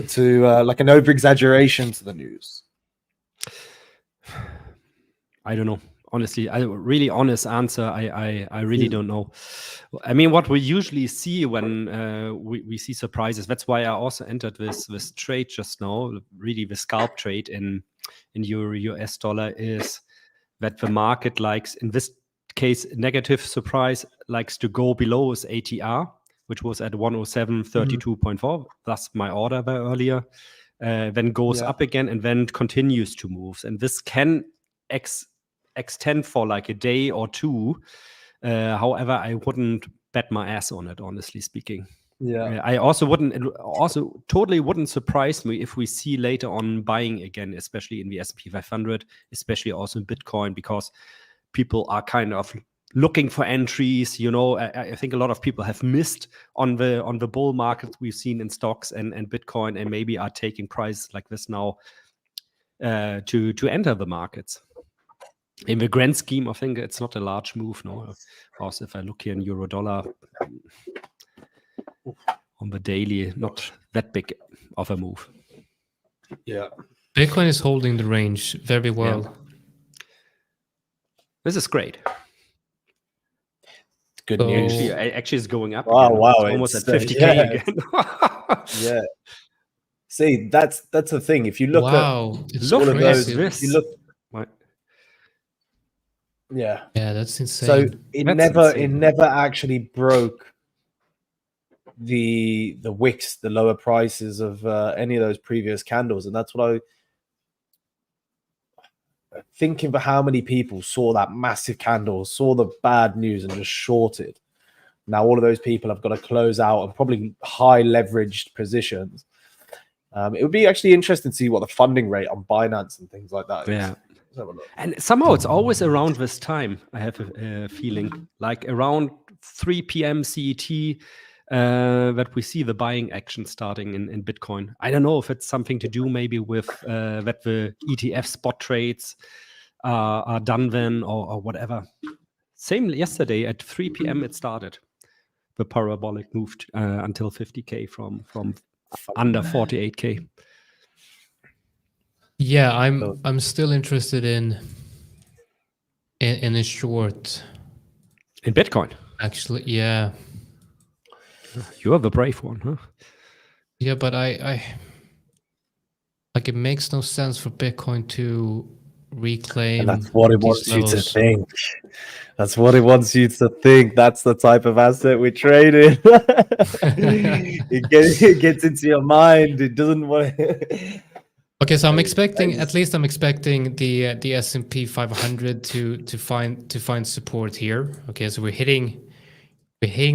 to like an over-exaggeration to the news? I don't know. Honestly, really honest answer. I really don't know. I mean, what we usually see when we see surprises. That's why I also entered this trade just now. Really, the scalp trade in euro US dollar is that the market likes, in this case, negative surprise, likes to go below its ATR, which was at 107.32.4. That's my order there earlier. Then goes up again and then continues to move. And this can extend for like a day or two. However, I wouldn't bet my ass on it, honestly speaking. I also totally wouldn't surprise me if we see later on buying again, especially in the S&P 500, especially also in Bitcoin, because people are kind of looking for entries. I think a lot of people have missed on the bull market we've seen in stocks and Bitcoin, and maybe are taking prices like this now to enter the markets. In the grand scheme, I think it's not a large move, no. Also, if I look here in euro dollar on the daily, not that big of a move. Yeah. Bitcoin is holding the range very well. Yeah. This is great. Good news. Actually, it's going up. Wow, again. wow. It's almost at 50K again. Yeah. See, that's the thing. If you look it's all of those, this. you look. What? Yeah. Yeah, that's insane. So it never actually broke the wicks, the lower prices of any of those previous candles, and that's what thinking about how many people saw that massive candle, saw the bad news, and just shorted. Now all of those people have got to close out and probably high leveraged positions. It would be actually interesting to see what the funding rate on Binance and things like that is. Yeah. And somehow it's always around this time, I have a feeling, like around 3 p.m. CET, that we see the buying action starting in Bitcoin. I don't know if it's something to do maybe with that the ETF spot trades are done then or whatever. Same yesterday at 3 p.m. it started. The parabolic moved until 50K from under 48K. Yeah, I'm still interested in a short. In Bitcoin? Actually, yeah. You're the brave one, huh? Yeah, but I like, it makes no sense for Bitcoin to reclaim. And that's what it wants you to levels. think. That's what it wants you to think. That's the type of asset we're trading. it gets into your mind. It doesn't want to... Okay, so I'm expecting the S&P 500 to find support here. Okay, so we're hitting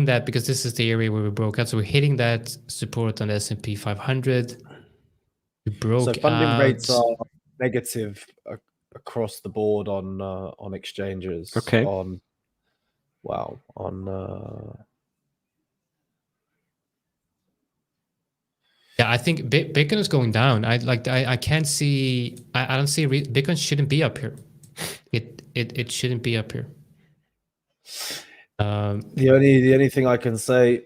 that because this is the area where we broke out. So we're hitting that support on the S&P 500. We broke So funding out. rates are negative across the board on exchanges. Okay. Yeah, I think Bitcoin is going down. I can't see. I don't see Bitcoin shouldn't be up here. It shouldn't be up here. The only thing I can say.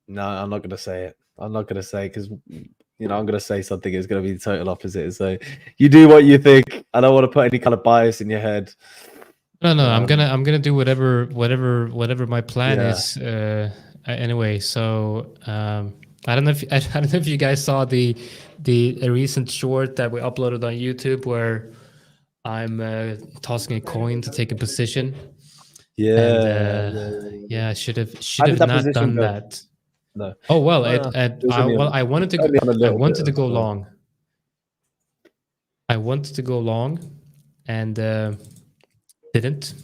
No, I'm not going to say it. I'm not going to say because I'm going to say something is going to be the total opposite. So you do what you think. I don't want to put any kind of bias in your head. No, I'm gonna do whatever my plan is. Anyway, so I don't know if you guys saw the recent short that we uploaded on YouTube where I'm tossing a coin to take a position. Yeah. I should have not done that. No. Oh well, I wanted to go long. I wanted to go long, and didn't.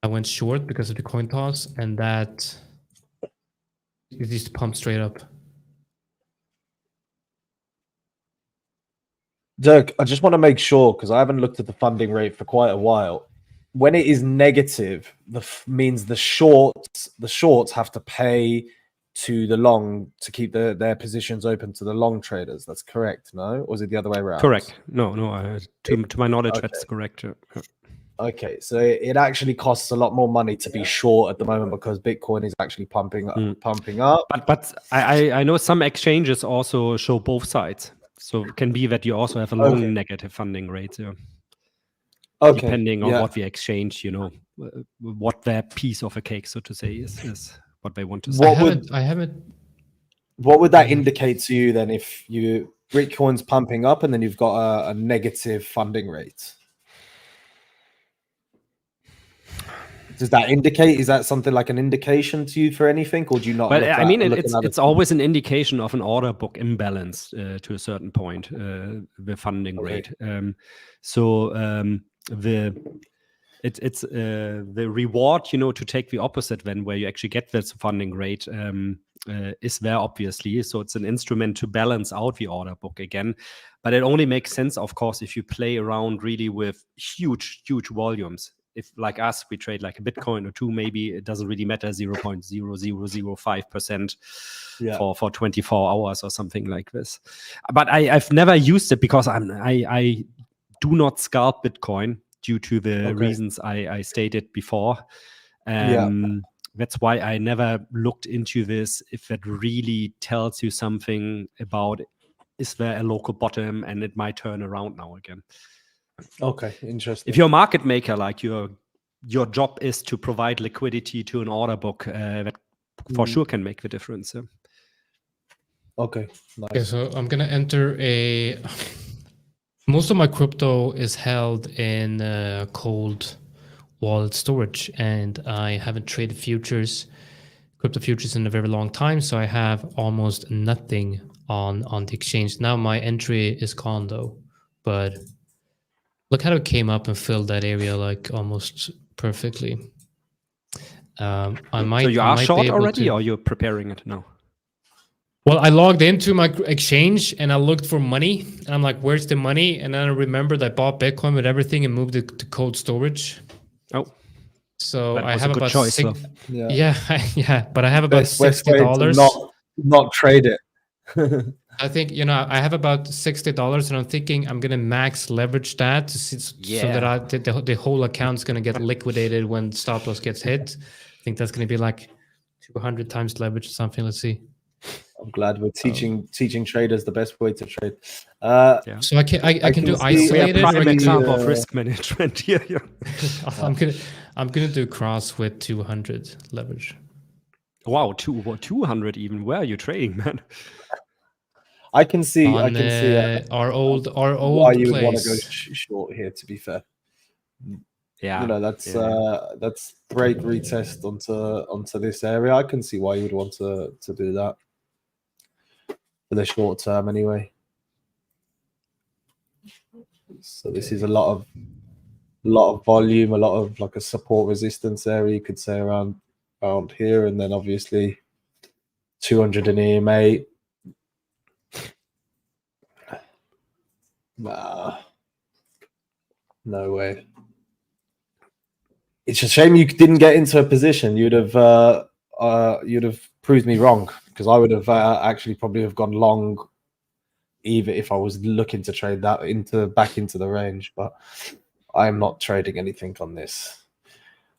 I went short because of the coin toss, and that it just pumped straight up. Dirk, I just want to make sure because I haven't looked at the funding rate for quite a while. When it is negative, means the shorts have to pay to the long to keep their positions open to the long traders. That's correct, no? Or is it the other way around? Correct. No. To my knowledge, Okay. that's correct. Yeah. Okay, so it actually costs a lot more money to be short at the moment because Bitcoin is actually pumping up. But I know some exchanges also show both sides. So it can be that you also have a long negative funding rate. Yeah. Okay, Depending on what we exchange, what their piece of a cake, so to say, is what they want to say. What would that indicate to you then if Bitcoin's pumping up and then you've got a negative funding rate? Does that indicate? Is that something like an indication to you for anything, or do you not? Well, I mean, it's always an indication of an order book imbalance to a certain point, the funding rate. It's the reward, to take the opposite then, where you actually get this funding rate is there obviously. So it's an instrument to balance out the order book again. But it only makes sense, of course, if you play around really with huge volumes. If like us, we trade like a Bitcoin or two, maybe it doesn't really matter, 0.0005% for 24 hours or something like this. But I've never used it because I do not scalp Bitcoin due to the reasons I stated before. That's why I never looked into this, if that really tells you something about, is there a local bottom and it might turn around now again. Okay, interesting. If you're a market maker, like your job is to provide liquidity to an order book, that for sure can make the difference. Yeah. Okay, nice. Okay, so I'm gonna enter most of my crypto is held in cold wallet storage, and I haven't traded crypto futures in a very long time, so I have almost nothing on the exchange. Now my entry is gone though, but look how it came up and filled that area like almost perfectly. So you are short already, or you're preparing it now? Well, I logged into my exchange and I looked for money, and I'm like, "Where's the money?" And then I remembered I bought Bitcoin with everything and moved it to cold storage. Oh, so that I was have a good about choice. Yeah, but I have about $60. Not trade it. I think I have about $60, and I'm thinking I'm gonna max leverage that so that the whole account's gonna get liquidated when stop loss gets hit. I think that's gonna be like 200 times leverage or something. Let's see. I'm glad we're teaching traders the best way to trade. So I can do isolated. Prime example of risk management here. I'm gonna do cross with 200 leverage. Wow, 200 even. Where are you trading, man? I can see our old why you would want to go place. short here. To be fair, that's great retest onto this area. I can see why you would want to do that for the short term, anyway. So this is a lot of volume, a lot of like a support resistance area. You could say around here, and then obviously 200 in EMA. Nah, no way. It's a shame you didn't get into a position. You'd have proved me wrong, because I would have actually probably have gone long, even if I was looking to trade that back into the range. But I'm not trading anything on this.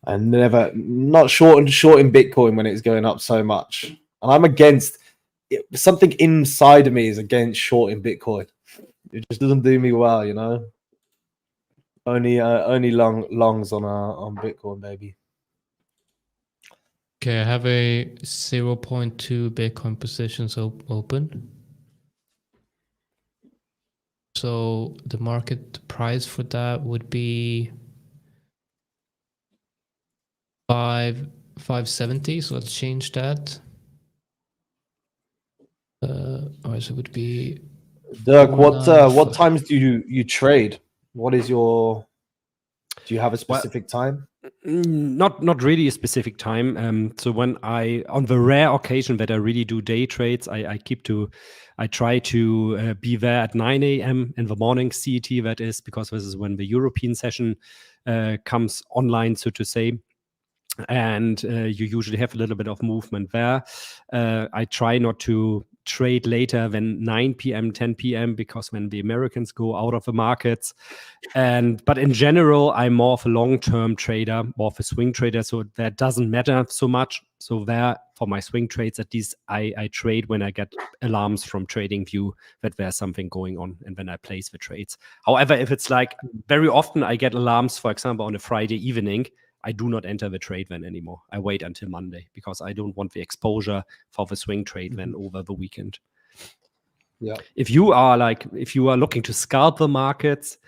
I'm not short in Bitcoin when it's going up so much, and I'm against it. Something inside of me is against short in Bitcoin. It just doesn't do me well, Only longs on Bitcoin, baby. Okay, I have a 0.2 Bitcoin positions open. So the market price for that would be 570. So let's change that. Or so it would be Dirk. What times do you trade? What is do you have a specific time? Not really a specific time. So when on the rare occasion that I really do day trades, I try to be there at 9 a.m. in the morning CET. That is because this is when the European session comes online, so to say. and you usually have a little bit of movement there. I try not to trade later than 9 p.m., 10 p.m. because when the Americans go out of the markets. But in general, I'm more of a long-term trader, more of a swing trader, so that doesn't matter so much. So there, for my swing trades, at least I trade when I get alarms from TradingView that there's something going on, and then I place the trades. However, if it's like very often I get alarms, for example, on a Friday evening, I do not enter the trade then anymore. I wait until Monday because I don't want the exposure for the swing trade then over the weekend. Yeah. If you are looking to scalp the markets,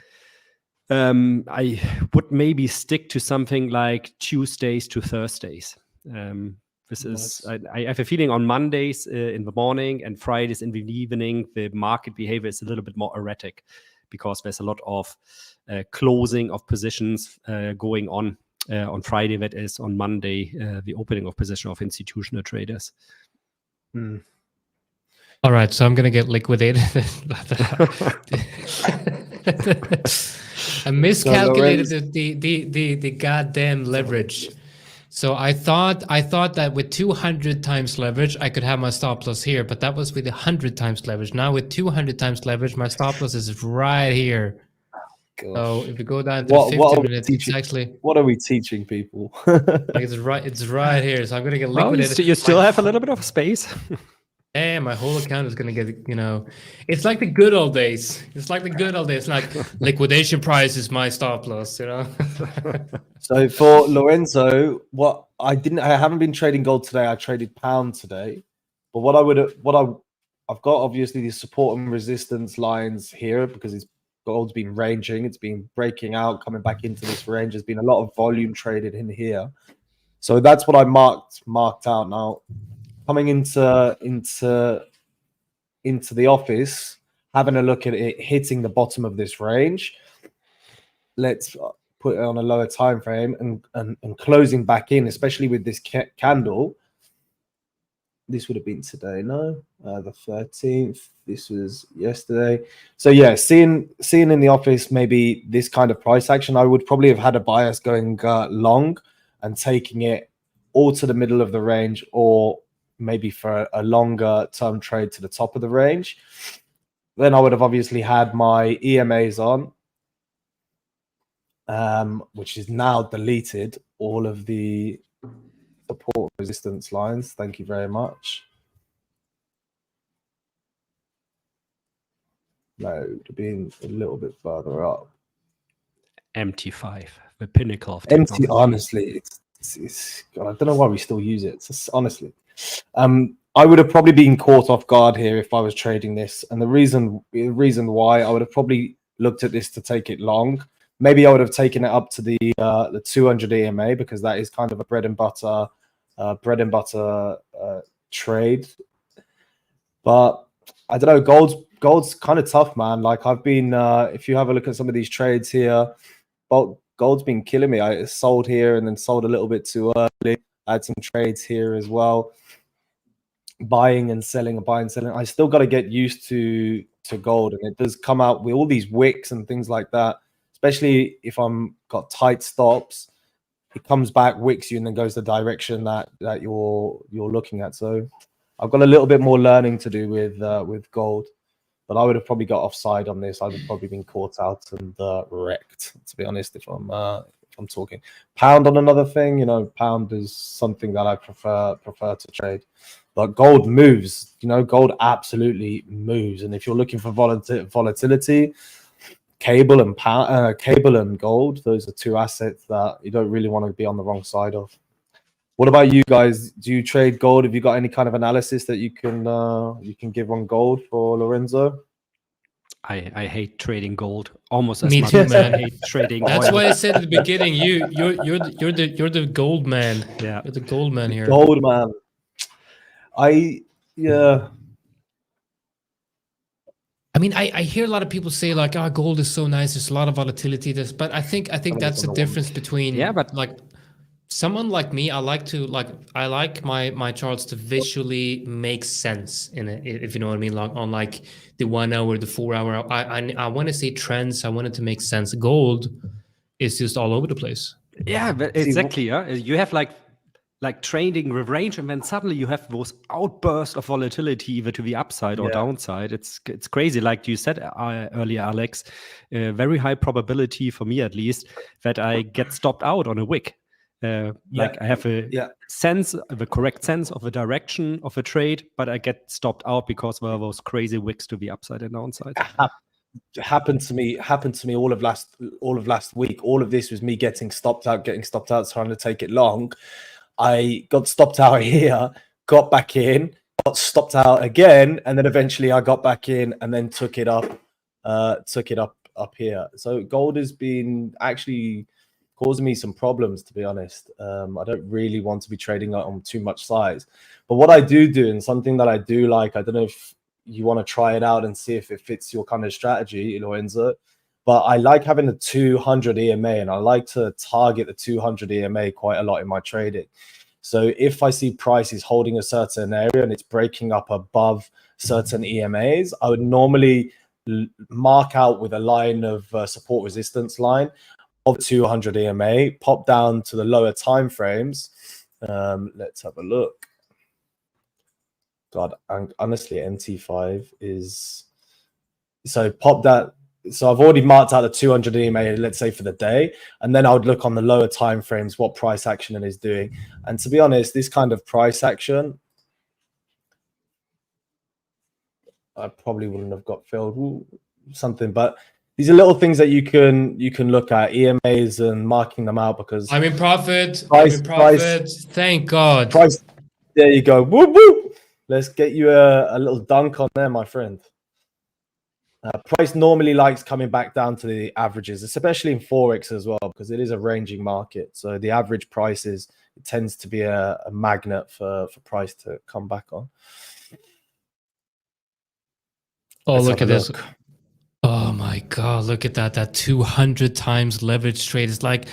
I would maybe stick to something like Tuesdays to Thursdays. This is, I have a feeling on Mondays in the morning and Fridays in the evening, the market behavior is a little bit more erratic because there's a lot of closing of positions going on Friday. That is on Monday, the opening of position of institutional traders. All right, so I'm going to get liquidated. I miscalculated the goddamn leverage. So I thought that with 200 times leverage, I could have my stop loss here, but that was with 100 times leverage. Now with 200 times leverage, my stop loss is right here. Gosh. So if you go down to 50 minutes, it's actually... What are we teaching people? Like it's right here. So I'm going to get liquidated. Well, you still have a little bit of space. And my whole account is going to get, it's like the good old days. It's like the good old days. Like liquidation price is my stop loss, So for Lorenzo, I haven't been trading gold today. I traded pound today. But I've got obviously the support and resistance lines here because gold's been ranging. It's been breaking out, coming back into this range. There's been a lot of volume traded in here. So that's what I marked out now. Coming into the office, having a look at it hitting the bottom of this range. Let's put it on a lower time frame and closing back in, especially with this candle. This would have been today, no? The 13th. This was yesterday. So yeah, seeing in the office maybe this kind of price action, I would probably have had a bias going long and taking it all to the middle of the range, or maybe for a longer term trade to the top of the range. Then I would have obviously had my EMAs on, which is now deleted all of the support resistance lines. Thank you very much. No, it would have been a little bit further up. MT5, the pinnacle of technology. Honestly, it's God, I don't know why we still use it. Honestly. I would have probably been caught off guard here if I was trading this, and the reason why I would have probably looked at this to take it long. Maybe I would have taken it up to the 200 EMA because that is kind of a bread and butter trade. But I don't know. Gold's kind of tough, man. Like I've been, if you have a look at some of these trades here, gold's been killing me. I sold here and then sold a little bit too early. I had some trades here as well. Buying and selling. I still got to get used to gold, and it does come out with all these wicks and things like that, especially if I'm got tight stops. It comes back, wicks you, and then goes the direction that you're looking at. So I've got a little bit more learning to do with gold, but I would have probably got offside on this. I would have probably been caught out and wrecked, to be honest, if I'm talking. Pound on another thing, pound is something that I prefer to trade. But gold moves, gold absolutely moves. And if you're looking for volatility, cable and gold, those are two assets that you don't really want to be on the wrong side of. What about you guys? Do you trade gold? Have you got any kind of analysis that you can give on gold for Lorenzo? I hate trading gold almost as Me much too, as man. I hate trading That's oil. why I said at the beginning, you're the gold man. Yeah, you're the gold man here. Gold man. Yeah. I mean, I hear a lot of people say like, "Oh, gold is so nice. There's a lot of volatility." But I think that's the difference between like someone like me. I like my charts to visually make sense in it, if you know what I mean. Like on like the 1 hour, the 4 hour. I want to see trends. I want it to make sense. Gold is just all over the place. Yeah, but exactly. Yeah, you have like trading with range, and then suddenly you have those outbursts of volatility, either to the upside or downside. It's crazy. Like you said earlier, Alex, very high probability for me at least that I get stopped out on a wick. Like I have a the correct sense of the direction of a trade, but I get stopped out because there are those crazy wicks to the upside and downside. Happened to me all of last week. All of this was me getting stopped out, trying to take it long. I got stopped out here, got back in, got stopped out again, and then eventually I got back in and then took it up here. So gold has been actually causing me some problems, to be honest. I don't really want to be trading on too much size, but what I do, and something that I do like, I don't know if you want to try it out and see if it fits your kind of strategy, Lorenzo, but I like having the 200 EMA, and I like to target the 200 EMA quite a lot in my trading. So if I see prices holding a certain area and it's breaking up above certain EMAs, I would normally mark out with a line of support resistance line of 200 EMA, pop down to the lower time frames. Let's have a look. God, honestly, MT5 is so pop that. So I've already marked out the 200 EMA, let's say for the day, and then I would look on the lower time frames what price action it is doing. And to be honest, this kind of price action, I probably wouldn't have got filled something, but these are little things that you can look at, EMAs and marking them out, because I'm in profit. Thank God. Price. There you go. Whoop, whoop. Let's get you a little dunk on there, my friend. Price normally likes coming back down to the averages, especially in Forex as well, because it is a ranging market. So the average prices, it tends to be a magnet for price to come back on. Oh, look at this. Oh my God, look at that. That 200 times leverage trade. It's like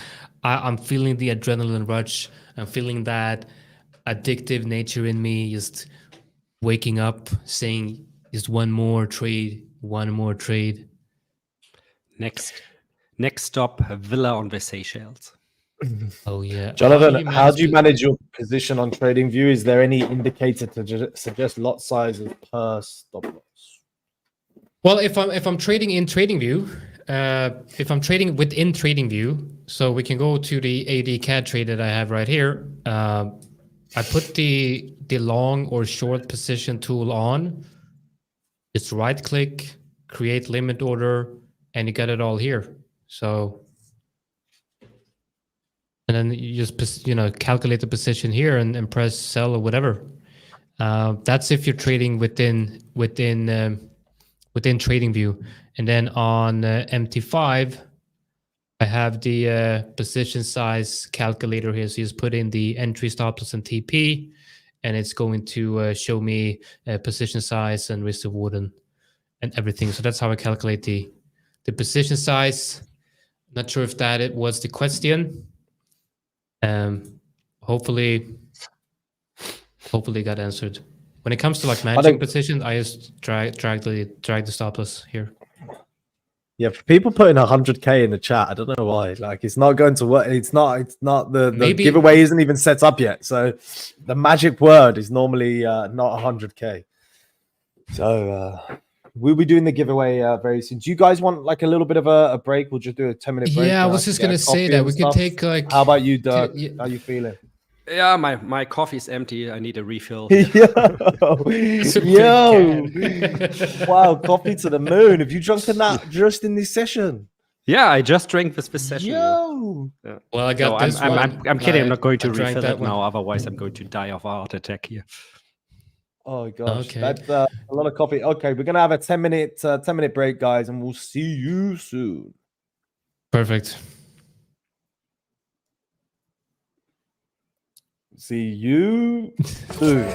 I'm feeling the adrenaline rush. I'm feeling that addictive nature in me, just waking up saying just one more trade. Next stop, a villa on the Seychelles. Oh yeah, Jonathan, how do you manage your position on TradingView? Is there any indicator to suggest lot sizes per stop loss? Well, if I'm trading in TradingView, if I'm trading within TradingView, so we can go to the AD CAD trade that I have right here. I put the long or short position tool on. Just right click, create limit order, and you got it all here. So, and then you just calculate the position here and press sell or whatever. That's if you're trading within TradingView. And then on MT5, I have the position size calculator here. So you just put in the entry, stop loss, and TP, and it's going to show me position size and risk reward and everything. So that's how I calculate the position size. Not sure if that was the question. Hopefully got answered. When it comes to like managing positions, I just drag the stop loss here. Yeah, for people putting 100K in the chat, I don't know why. Like, it's not going to work. It's not the giveaway isn't even set up yet. So the magic word is normally not 100K. So we'll be doing the giveaway very soon. Do you guys want like a little bit of a break? We'll just do a 10-minute break. Yeah, I was just gonna say that we could take like. How about you, Dirk? How you feeling? Yeah, my coffee is empty. I need a refill. Yo, wow, coffee to the moon. Have you drunken that just in this session? Yeah, I just drank this session. Yo. Yeah. Well, I got this one. I'm kidding. I'm not going to refill it now. Otherwise, I'm going to die of a heart attack here. Oh gosh, okay. That's a lot of coffee. Okay, we're gonna have a 10-minute break, guys, and we'll see you soon. Perfect. See you soon.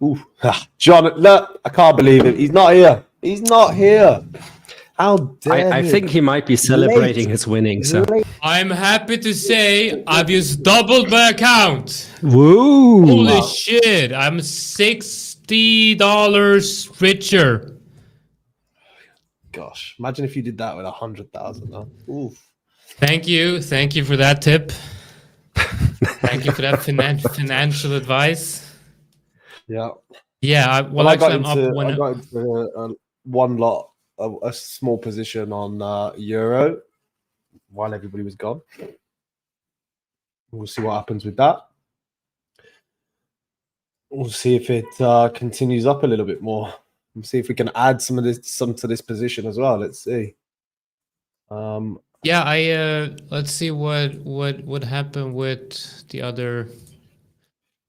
Ooh. John, look, I can't believe it. He's not here. He's not here. How dare I he? think he might be celebrating his winnings. So. I'm happy to say I've just doubled my account. Woo! Holy shit! I'm $60 richer. Gosh, imagine if you did that with 100,000. Huh? Oof. Thank you for that tip. Thank you for that financial advice. Yeah. Yeah, I actually, got into one lot, a small position on Euro while everybody was gone. We'll see what happens with that. We'll see if it continues up a little bit more. We'll see if we can add some to this position as well. Let's see. Yeah, let's see what happened with the other.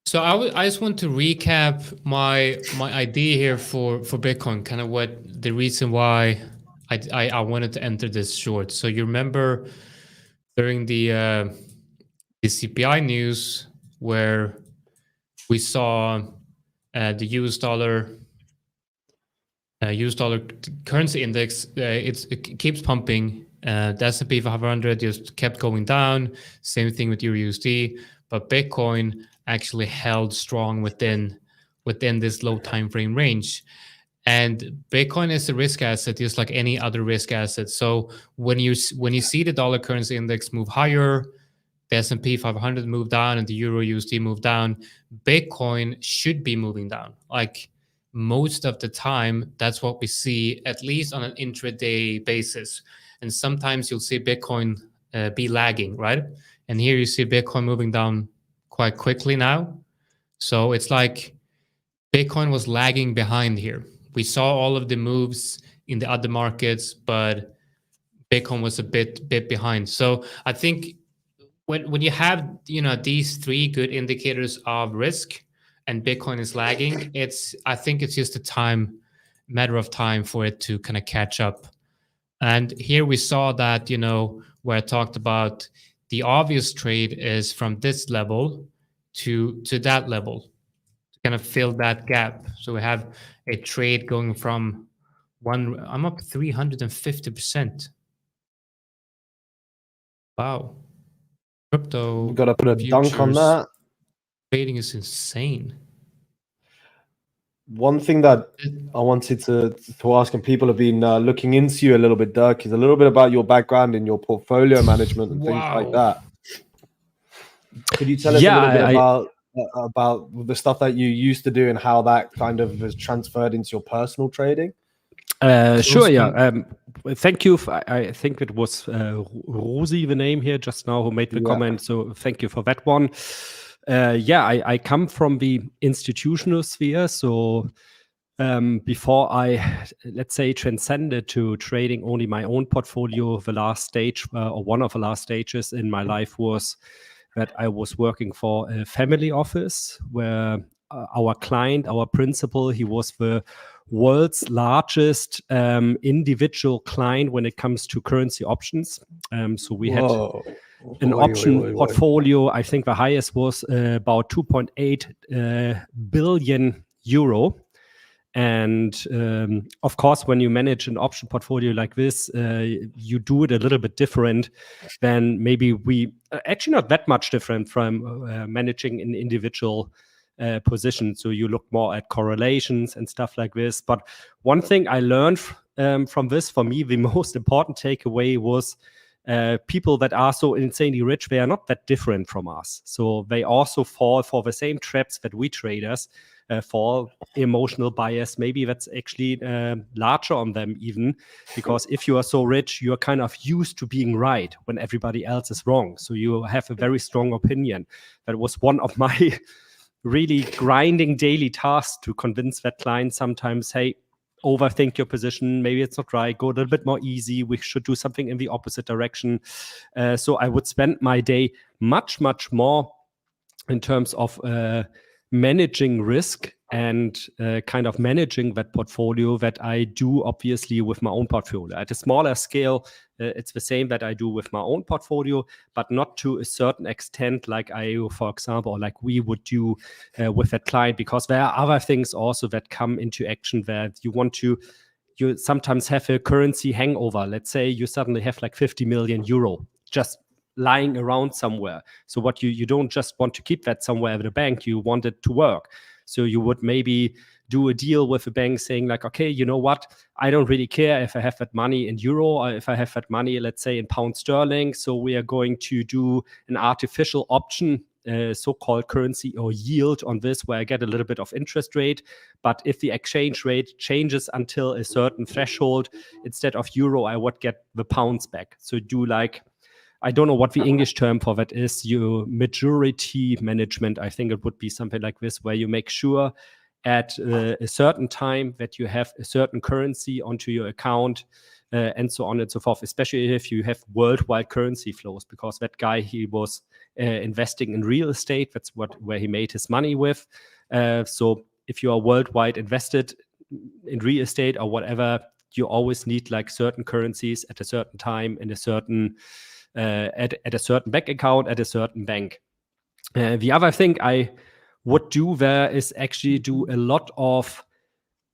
So I just want to recap my idea here for Bitcoin, kind of what the reason why I wanted to enter this short. So you remember during the CPI news where we saw the US dollar currency index, it keeps pumping. The S&P 500 just kept going down. Same thing with Euro USD, but Bitcoin actually held strong within this low time frame range. And Bitcoin is a risk asset, just like any other risk asset. So when you see the dollar currency index move higher, the S&P 500 move down, and the Euro USD move down, Bitcoin should be moving down. Like most of the time, that's what we see, at least on an intraday basis. And sometimes you'll see Bitcoin be lagging, right? And here you see Bitcoin moving down quite quickly now. So it's like Bitcoin was lagging behind here. We saw all of the moves in the other markets, but Bitcoin was a bit behind. So I think when you have these three good indicators of risk, and Bitcoin is lagging, I think it's just a matter of time for it to kind of catch up. And here we saw that, where I talked about the obvious trade is from this level to that level to kind of fill that gap. So we have a trade going from I'm up 350%. Wow. Crypto We've got to put a dunk on futures that. trading is insane. One thing that I wanted to ask, and people have been looking into you a little bit, Dirk, is a little bit about your background in your portfolio management and things like that. Could you tell us a little bit about the stuff that you used to do and how that kind of has transferred into your personal trading? Sure, yeah. Thank you. I think it was Rosie, the name here just now, who made the comment. So thank you for that one. I come from the institutional sphere. So before I, let's say, transcended to trading only my own portfolio, the last stage or one of the last stages in my life was that I was working for a family office where our client, our principal, he was the world's largest individual client when it comes to currency options. So we had an option portfolio. I think the highest was about 2.8 billion euro. And of course, when you manage an option portfolio like this, you do it a little bit different than maybe actually not that much different from managing an individual position. So you look more at correlations and stuff like this. But one thing I learned from this, for me, the most important takeaway was people that are so insanely rich, they are not that different from us. So they also fall for the same traps that we traders fall. Emotional bias, maybe that's actually larger on them even, because if you are so rich, you're kind of used to being right when everybody else is wrong. So you have a very strong opinion. That was one of my really grinding daily tasks, to convince that client sometimes, hey, overthink your position, maybe it's not right, go a little bit more easy, we should do something in the opposite direction. So I would spend my day much more in terms of managing risk and kind of managing that portfolio that I do obviously with my own portfolio. At a smaller scale, it's the same that I do with my own portfolio, but not to a certain extent like I, for example, or like we would do with that client, because there are other things also that come into action where you sometimes have a currency hangover. Let's say you suddenly have like 50 million euro just lying around somewhere. So what you don't just want to keep that somewhere at the bank, you want it to work. So you would maybe do a deal with a bank saying like, okay, you know what? I don't really care if I have that money in euro or if I have that money, let's say, in pound sterling. So we are going to do an artificial option, so-called currency or yield on this, where I get a little bit of interest rate. But if the exchange rate changes until a certain threshold, instead of euro, I would get the pounds back. So do like, I don't know what the English term for that is, your maturity management. I think it would be something like this, where you make sure at a certain time that you have a certain currency onto your account and so on and so forth, especially if you have worldwide currency flows, because that guy, he was investing in real estate. That's where he made his money with. So if you are worldwide invested in real estate or whatever, you always need like certain currencies at a certain time in a certain at a certain bank account at a certain bank. The other thing I would do there is actually do a lot of,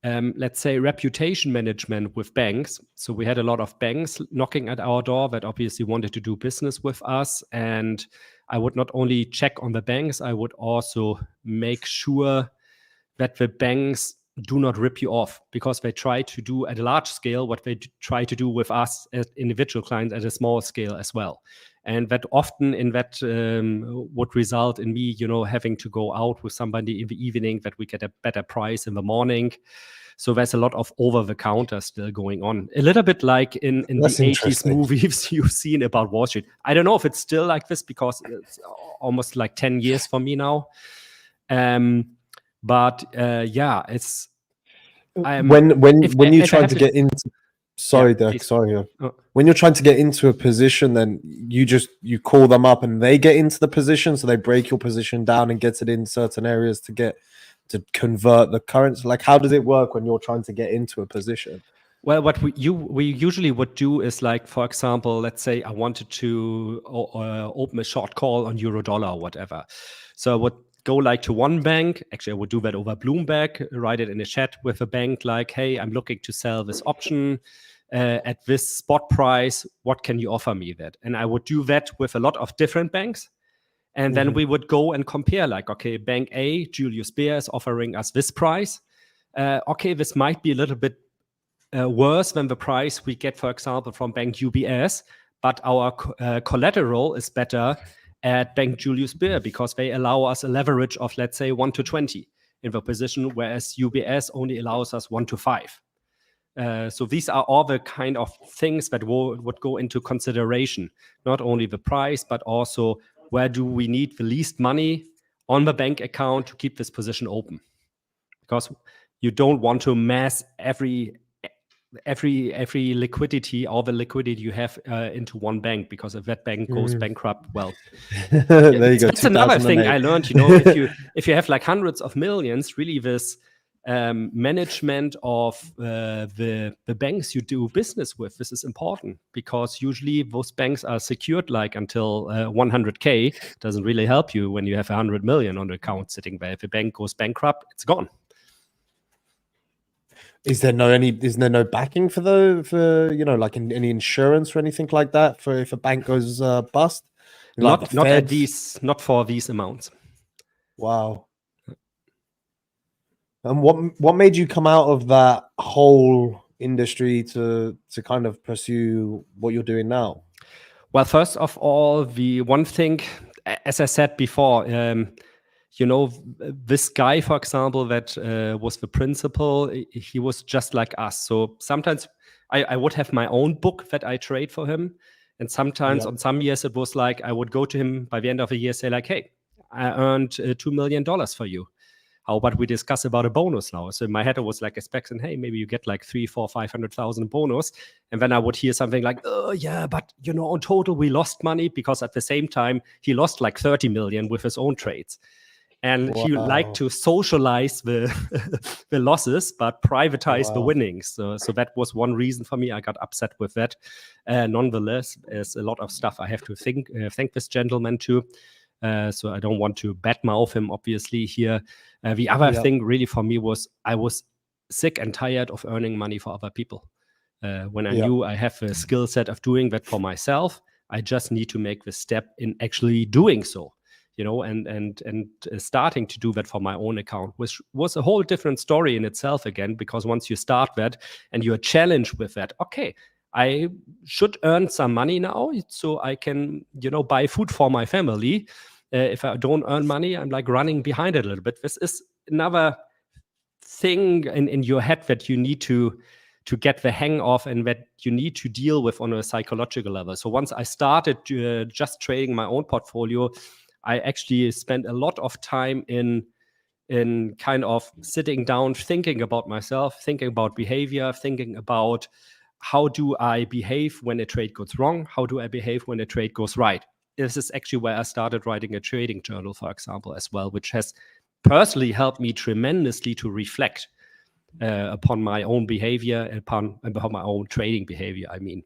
let's say, reputation management with banks. So we had a lot of banks knocking at our door that obviously wanted to do business with us. And I would not only check on the banks, I would also make sure that the banks do not rip you off, because they try to do at a large scale what they try to do with us as individual clients at a small scale as well. And that often would result in me, having to go out with somebody in the evening that we get a better price in the morning. So there's a lot of over-the-counter still going on. A little bit like in the 80s movies you've seen about Wall Street. I don't know if it's still like this, because it's almost like 10 years for me now. But it's when you try to get into Sorry, Dirk. please. Sorry. When you're trying to get into a position, then you call them up and they get into the position, so they break your position down and get it in certain areas to convert the currency. Like, how does it work when you're trying to get into a position? Well, what we usually would do is, like, for example, let's say I wanted to open a short call on euro dollar or whatever. So I would go like to one bank. Actually, I would do that over Bloomberg, write it in a chat with a bank like, hey, I'm looking to sell this option at this spot price. What can you offer me that? And I would do that with a lot of different banks. And then we would go and compare, like, okay, Bank A, Julius Baer is offering us this price. Okay, this might be a little bit worse than the price we get, for example, from Bank UBS, but our collateral is better at Bank Julius Baer because they allow us a leverage of, let's say, 1 to 20 in the position, whereas UBS only allows us 1 to 5. So these are all the kind of things that would go into consideration, not only the price, but also where do we need the least money on the bank account to keep this position open, because you don't want to mass every liquidity, all the liquidity you have into one bank, because if that bank goes bankrupt, well, there you go. That's another thing I learned. If you have like hundreds of millions, really this management of the banks you do business with, this is important, because usually those banks are secured like until 100K. Doesn't really help you when you have 100 million on the account sitting there. If a bank goes bankrupt, it's gone. Is there no backing for like any insurance or anything like that for if a bank goes bust? Not for these amounts. Wow. And what made you come out of that whole industry to kind of pursue what you're doing now? Well, first of all, the one thing, as I said before, this guy, for example, that was the principal, he was just like us. So sometimes I would have my own book that I trade for him. And sometimes on some years, it was like I would go to him by the end of the year, say like, hey, I earned $2 million for you. How about we discuss about a bonus now? So in my head, I was like expecting, hey, maybe you get like 300,000, 400,000, 500,000 bonus. And then I would hear something like, oh yeah, but on total, we lost money, because at the same time, he lost like 30 million with his own trades. And he liked to socialize the the losses, but privatize the winnings. So that was one reason for me. I got upset with that. Nonetheless, there's a lot of stuff I have to thank this gentleman too. So I don't want to badmouth him, obviously, here. The other thing really for me was I was sick and tired of earning money for other people. When I knew I have a skill set of doing that for myself, I just need to make the step in actually doing so. And starting to do that for my own account, which was a whole different story in itself again, because once you start that and you're challenged with that, okay, I should earn some money now so I can, buy food for my family. If I don't earn money, I'm like running behind it a little bit. This is another thing in your head that you need to get the hang of and that you need to deal with on a psychological level. So once I started just trading my own portfolio, I actually spent a lot of time in kind of sitting down, thinking about myself, thinking about behavior, thinking about how do I behave when a trade goes wrong? How do I behave when a trade goes right? This is actually where I started writing a trading journal, for example, as well, which has personally helped me tremendously to reflect upon my own behavior, upon my own trading behavior, I mean.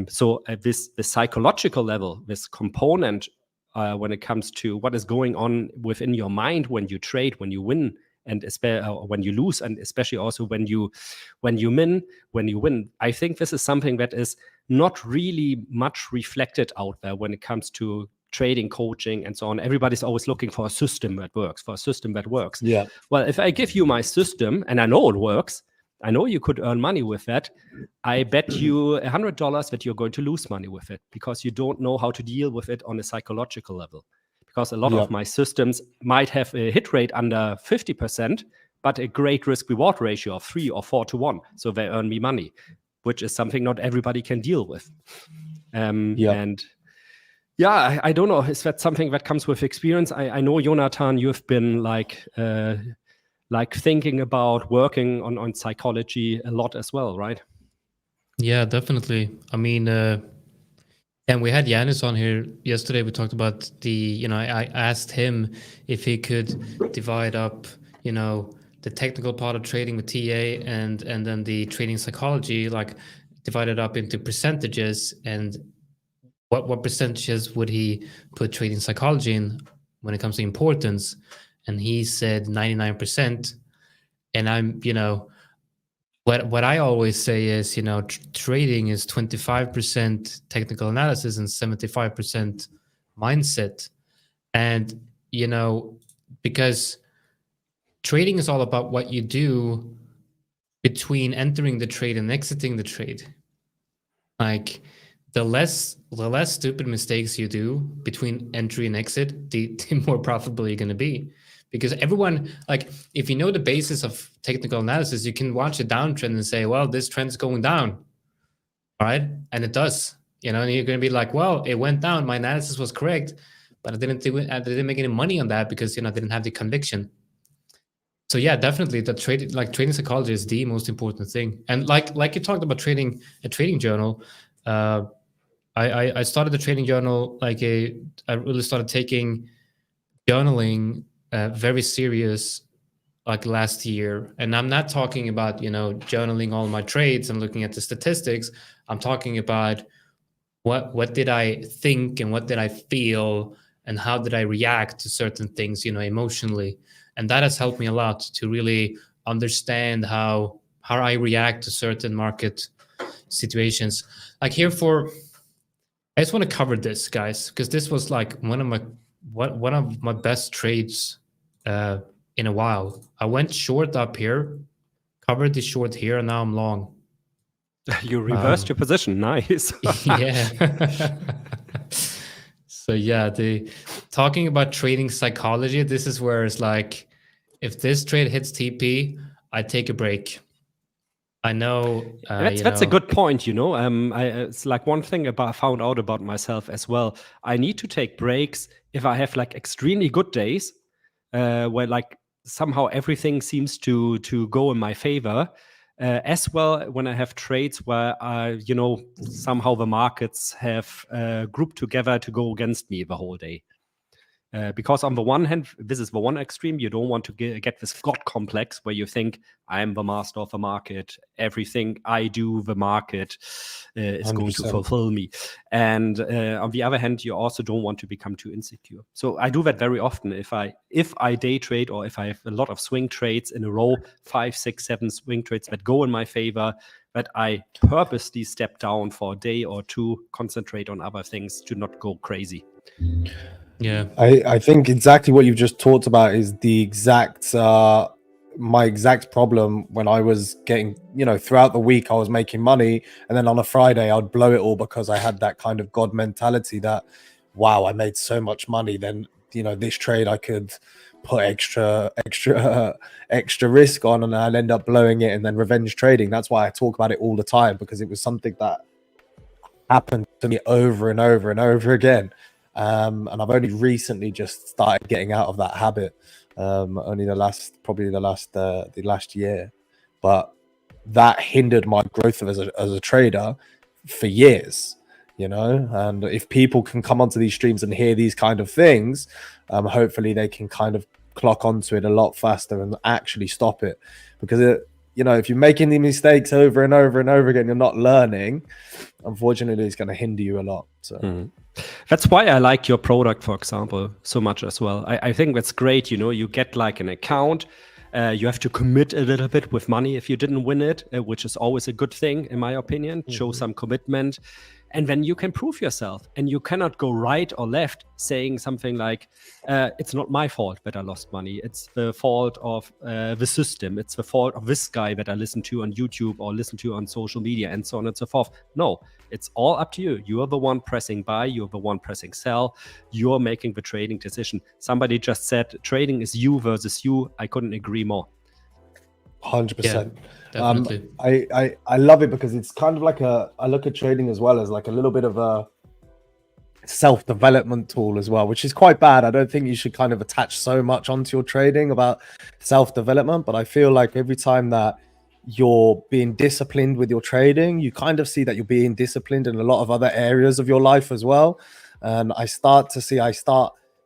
So this psychological level, this component, when it comes to what is going on within your mind when you trade, when you win, and when you lose, and especially also when you win. I think this is something that is not really much reflected out there when it comes to trading, coaching, and so on. Everybody's always looking for a system that works. Yeah. Well, if I give you my system and I know it works, I know you could earn money with that. I bet you $100 that you're going to lose money with it, because you don't know how to deal with it on a psychological level. Because a lot of my systems might have a hit rate under 50%, but a great risk-reward ratio of 3 or 4 to 1. So they earn me money, which is something not everybody can deal with. And I don't know. Is that something that comes with experience? I know, Jonathan, you've been like thinking about working on psychology a lot as well, right? Yeah, definitely. I mean, and we had Yanis on here yesterday. We talked about I asked him if he could divide up, the technical part of trading with TA and then the trading psychology, like divided up into percentages, and what percentages would he put trading psychology in when it comes to importance? And he said 99%. And what I always say is, trading is 25% technical analysis and 75% mindset. And, because trading is all about what you do between entering the trade and exiting the trade. Like the less stupid mistakes you do between entry and exit, the more profitable you're going to be. Because everyone, like, if you know the basis of technical analysis, you can watch a downtrend and say, well, this trend's going down. All right. And it does, and you're going to be like, well, it went down. My analysis was correct, but I didn't make any money on that because, I didn't have the conviction. So yeah, definitely the trading psychology is the most important thing. And like you talked about trading a trading journal, I started the trading journal I really started taking journaling very serious like last year. And I'm not talking about, journaling all my trades and looking at the statistics. I'm talking about what did I think and what did I feel and how did I react to certain things, emotionally. And that has helped me a lot to really understand how I react to certain market situations. Like here I just want to cover this, guys, because this was like one of my best trades in a while. I went short up here, covered the short here, and now I'm long. You reversed your position. Nice. Yeah. So yeah, the talking about trading psychology, this is where it's like, if this trade hits TP, I take a break. I know. That's a good point. It's like one thing I found out about myself as well. I need to take breaks if I have like extremely good days, where like somehow everything seems to go in my favor. As well, when I have trades where somehow the markets have grouped together to go against me the whole day. Because on the one hand, this is the one extreme. You don't want to get this God complex where you think I am the master of the market. Everything I do, the market is going to 100%. fulfill me. And on the other hand, you also don't want to become too insecure. So I do that very often. If I day trade or if I have a lot of swing trades in a row, 5, 6, 7 swing trades that go in my favor, that I purposely step down for a day or two, concentrate on other things to not go crazy. Yeah, I think exactly what you've just talked about is the exact my exact problem when I was getting, throughout the week I was making money, and then on a Friday I'd blow it all because I had that kind of God mentality that, wow, I made so much money, then this trade I could put extra risk on and I'd end up blowing it, and then revenge trading. That's why I talk about it all the time, because it was something that happened to me over and over and over again. And I've only recently just started getting out of that habit. Only the last year, but that hindered my growth as a trader for years. And if people can come onto these streams and hear these kind of things, hopefully they can kind of clock onto it a lot faster and actually stop it. Because if you're making the mistakes over and over and over again, you're not learning. Unfortunately, it's going to hinder you a lot. So that's why I like your product, for example, so much as well. I think that's great. You get like an account. You have to commit a little bit with money if you didn't win it, which is always a good thing, in my opinion. Show some commitment. And then you can prove yourself. And you cannot go right or left saying something like, it's not my fault that I lost money. It's the fault of the system. It's the fault of this guy that I listen to on YouTube or listen to on social media and so on and so forth. No, it's all up to you. You are the one pressing buy. You're the one pressing sell. You're making the trading decision. Somebody just said trading is you versus you. I couldn't agree more. 100%. definitely. I love it because it's kind of like I look at trading as well as like a little bit of a self-development tool as well, which is quite bad. I don't think you should kind of attach so much onto your trading about self-development, but I feel like every time that you're being disciplined with your trading, you kind of see that you're being disciplined in a lot of other areas of your life as well. And I start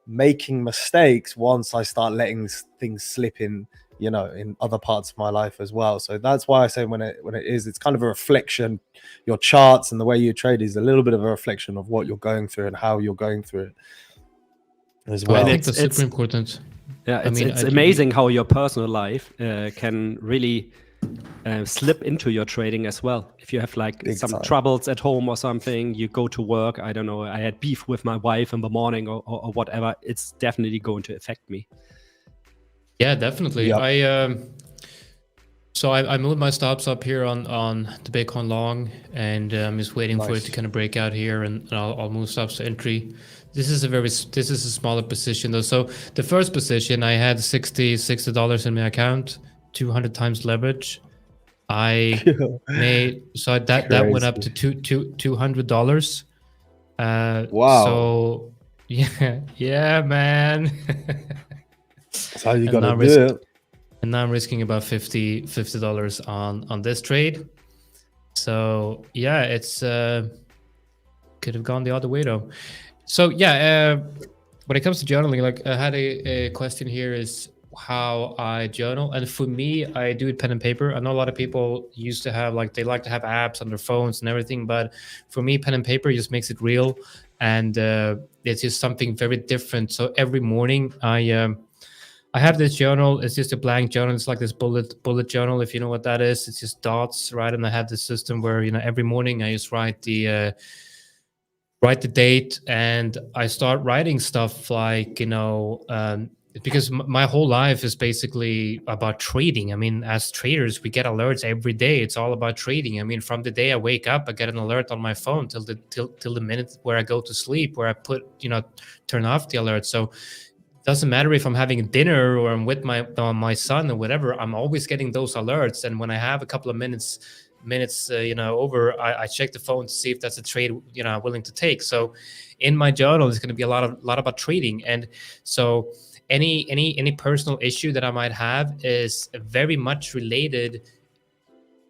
making mistakes once I start letting things slip in, in other parts of my life as well. So that's why I say it's kind of a reflection. Your charts and the way you trade is a little bit of a reflection of what you're going through and how you're going through it as well. I think that's super important. Yeah, it's amazing how your personal life can really slip into your trading as well. If you have like some troubles at home or something, you go to work, I don't know, I had beef with my wife in the morning or whatever, it's definitely going to affect me. Yeah, definitely. Yep. I moved my stops up here on the Bitcoin long, and I'm just waiting for it to kind of break out here, and I'll move stops to entry. This is a smaller position though. So the first position, I had $60 in my account, 200 times leverage. I made that went up to $200. Wow. So yeah, man. That's how you gotta do it. And now I'm risking about $50 on this trade. So yeah, it's could have gone the other way though. So yeah, when it comes to journaling, like I had a question here is how I journal, and for me, I do it pen and paper. I know a lot of people used to have they like to have apps on their phones and everything, but for me, pen and paper just makes it real, and it's just something very different. So every morning, I have this journal. It's just a blank journal. It's like this bullet journal, if you know what that is. It's just dots, right? And I have this system where every morning I just write the date, and I start writing stuff like because my whole life is basically about trading. I mean, as traders, we get alerts every day. It's all about trading. I mean, from the day I wake up, I get an alert on my phone till the minute where I go to sleep, where I turn off the alert. So it doesn't matter if I'm having dinner or I'm with my son or whatever. I'm always getting those alerts, and when I have a couple of minutes over, I check the phone to see if that's a trade I'm willing to take. So in my journal, it's going to be a lot about trading, and so any personal issue that I might have is very much related,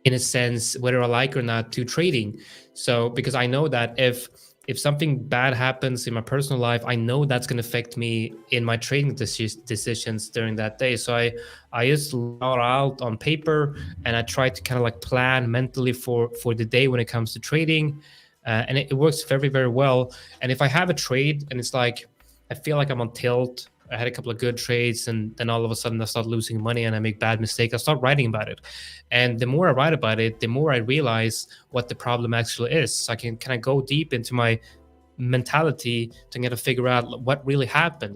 in a sense, whether I like or not, to trading. So because I know that if something bad happens in my personal life, I know that's going to affect me in my trading decisions during that day. So I just write out on paper, and I try to kind of plan mentally for the day when it comes to trading, and it works very, very well. And if I have a trade and it's I feel like I'm on tilt, I had a couple of good trades, and then all of a sudden I start losing money and I make bad mistakes, I start writing about it. And the more I write about it, the more I realize what the problem actually is. So I can kind of go deep into my mentality to kind of figure out what really happened,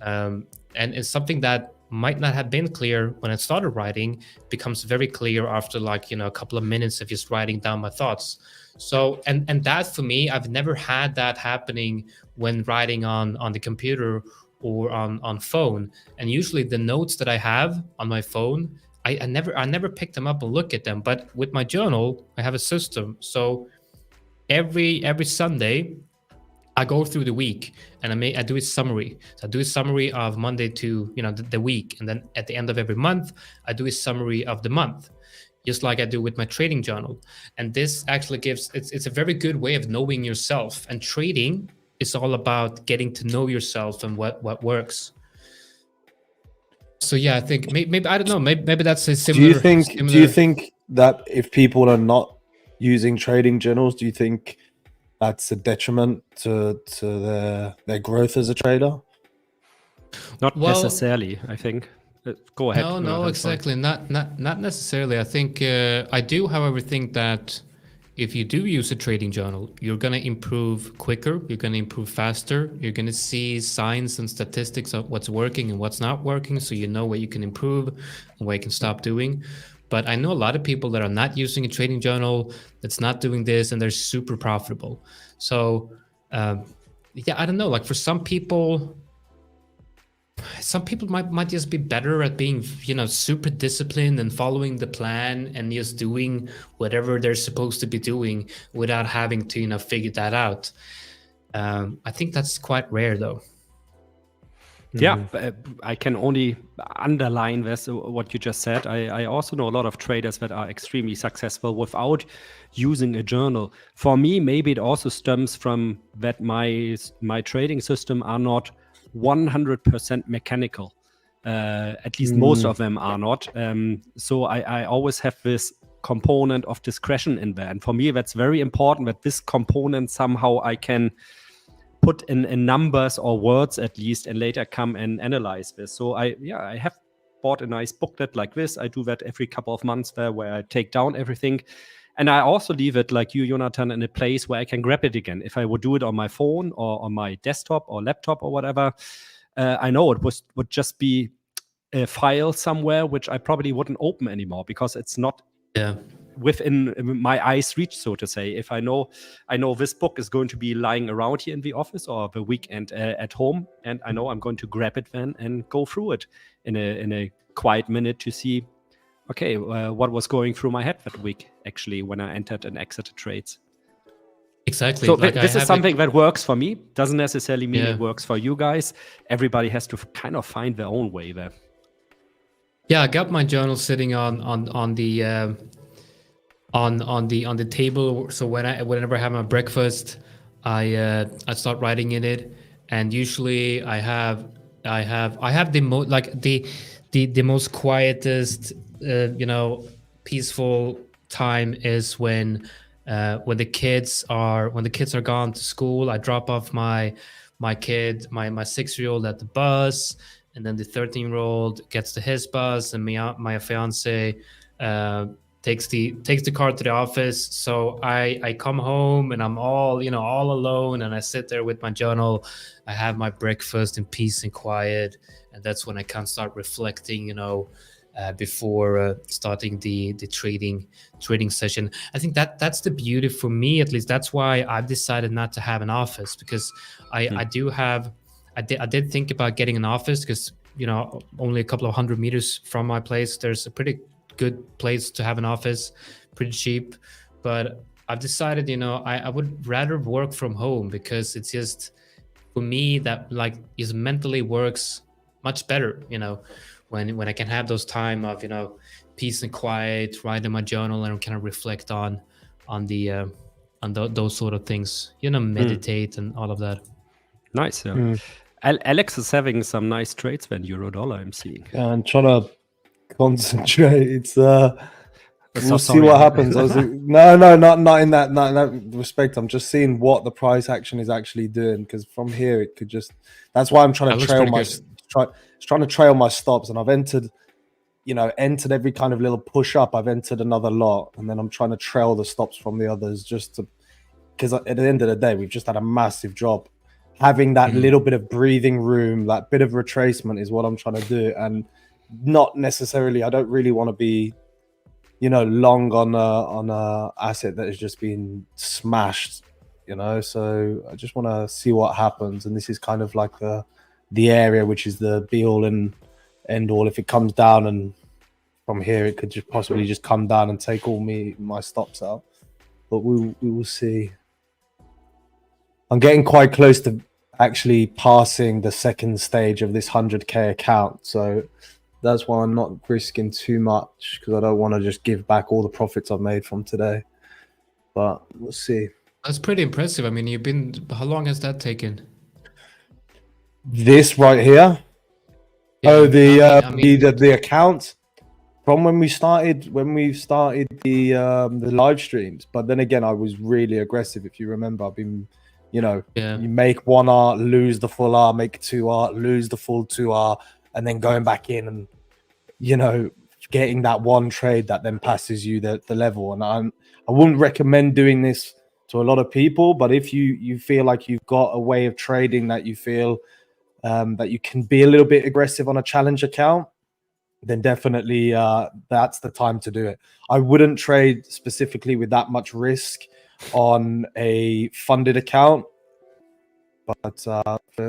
and it's something that might not have been clear when I started writing, becomes very clear after a couple of minutes of just writing down my thoughts. So, and that for me, I've never had that happening when writing on the computer or on phone. And usually the notes that I have on my phone, I never pick them up and look at them. But with my journal, I have a system. So every Sunday, I go through the week and I do a summary. So I do a summary of Monday to the week, and then at the end of every month, I do a summary of the month, just like I do with my trading journal. And this actually it's a very good way of knowing yourself. And trading is all about getting to know yourself and what works. So yeah, I think maybe I don't know. Maybe that's a similar. Do you think that if people are not using trading journals, do you think that's a detriment to their growth as a trader? Not necessarily, I think. Go ahead. No, exactly. Not necessarily. I think I do, however, think that if you do use a trading journal, you're going to improve quicker, you're going to improve faster, you're going to see signs and statistics of what's working and what's not working, so you know what you can improve and what you can stop doing. But I know a lot of people that are not using a trading journal, that's not doing this, and they're super profitable. So yeah, I don't know, for some people might just be better at being super disciplined and following the plan and just doing whatever they're supposed to be doing without having to figure that out. I think that's quite rare though. Yeah, I can only underline this, what you just said. I also know a lot of traders that are extremely successful without using a journal. For me, maybe it also stems from that my trading system are not 100% mechanical. At least most of them are not. So I always have this component of discretion in there. And for me, that's very important, that this component somehow I can put in numbers or words at least, and later come and analyze this. So I have bought a nice booklet like this. I do that every couple of months there, where I take down everything. And I also leave it, like you, Jonathan, in a place where I can grab it again. If I would do it on my phone or on my desktop or laptop or whatever, I know it would just be a file somewhere which I probably wouldn't open anymore, because it's not within my eyes reach, so to say. If I know this book is going to be lying around here in the office or the weekend at home, and I know I'm going to grab it then and go through it in a quiet minute to see, okay, what was going through my head that week, actually, when I entered and exited trades. Exactly. So like this is something that works for me. Doesn't necessarily mean it works for you guys. Everybody has to kind of find their own way there. Yeah, I got my journal sitting on the table. So whenever I have my breakfast, I start writing in it, and usually I have the most quietest, peaceful time is when the kids are gone to school. I drop off my 6-year-old at the bus, and then the 13-year-old gets to his bus, and my fiance takes the car to the office. So I come home and I'm all alone, and I sit there with my journal. I have my breakfast in peace and quiet, and that's when I can start reflecting, before starting the trading session. I think that's the beauty for me, at least. That's why I've decided not to have an office, because I did think about getting an office, because only a couple of 100 meters from my place there's a pretty good place to have an office, pretty cheap. But I've decided, I would rather work from home, because it's just, for me, that is mentally works much better, when I can have those time of peace and quiet, write in my journal, and kind of reflect on those sort of things, meditate and all of that. Nice. Yeah. Alex is having some nice trades when euro dollar, I'm seeing. Yeah, I'm trying to concentrate. It's we'll see what happens. Not in that respect. I'm just seeing what the price action is actually doing, because from here it could just. That's why I'm trying to trail my stops, and I've entered every kind of little push up. I've entered another lot, and then I'm trying to trail the stops from the others, because at the end of the day, we've just had a massive drop. Having that little bit of breathing room, that bit of retracement, is what I'm trying to do, and not necessarily. I don't really want to be, long on a asset that has just been smashed, So I just want to see what happens, and this is kind of like the area which is the be all and end all. If it comes down, and from here it could just possibly just come down and take all my stops out, but we will see. I'm getting quite close to actually passing the second stage of this 100k account, so that's why I'm not risking too much, because I don't want to just give back all the profits I've made from today. But we'll see. That's pretty impressive. I mean, how long has that taken? This right here. Yeah, the account from when we started the live streams. But then again, I was really aggressive. If you remember, I've been, you make 1R, lose the full R, make 2R, lose the full 2R, and then going back in and getting that one trade that then passes you the level. And I wouldn't recommend doing this to a lot of people, but if you feel like you've got a way of trading that you feel that you can be a little bit aggressive on a challenge account, then definitely that's the time to do it. I wouldn't trade specifically with that much risk on a funded account, but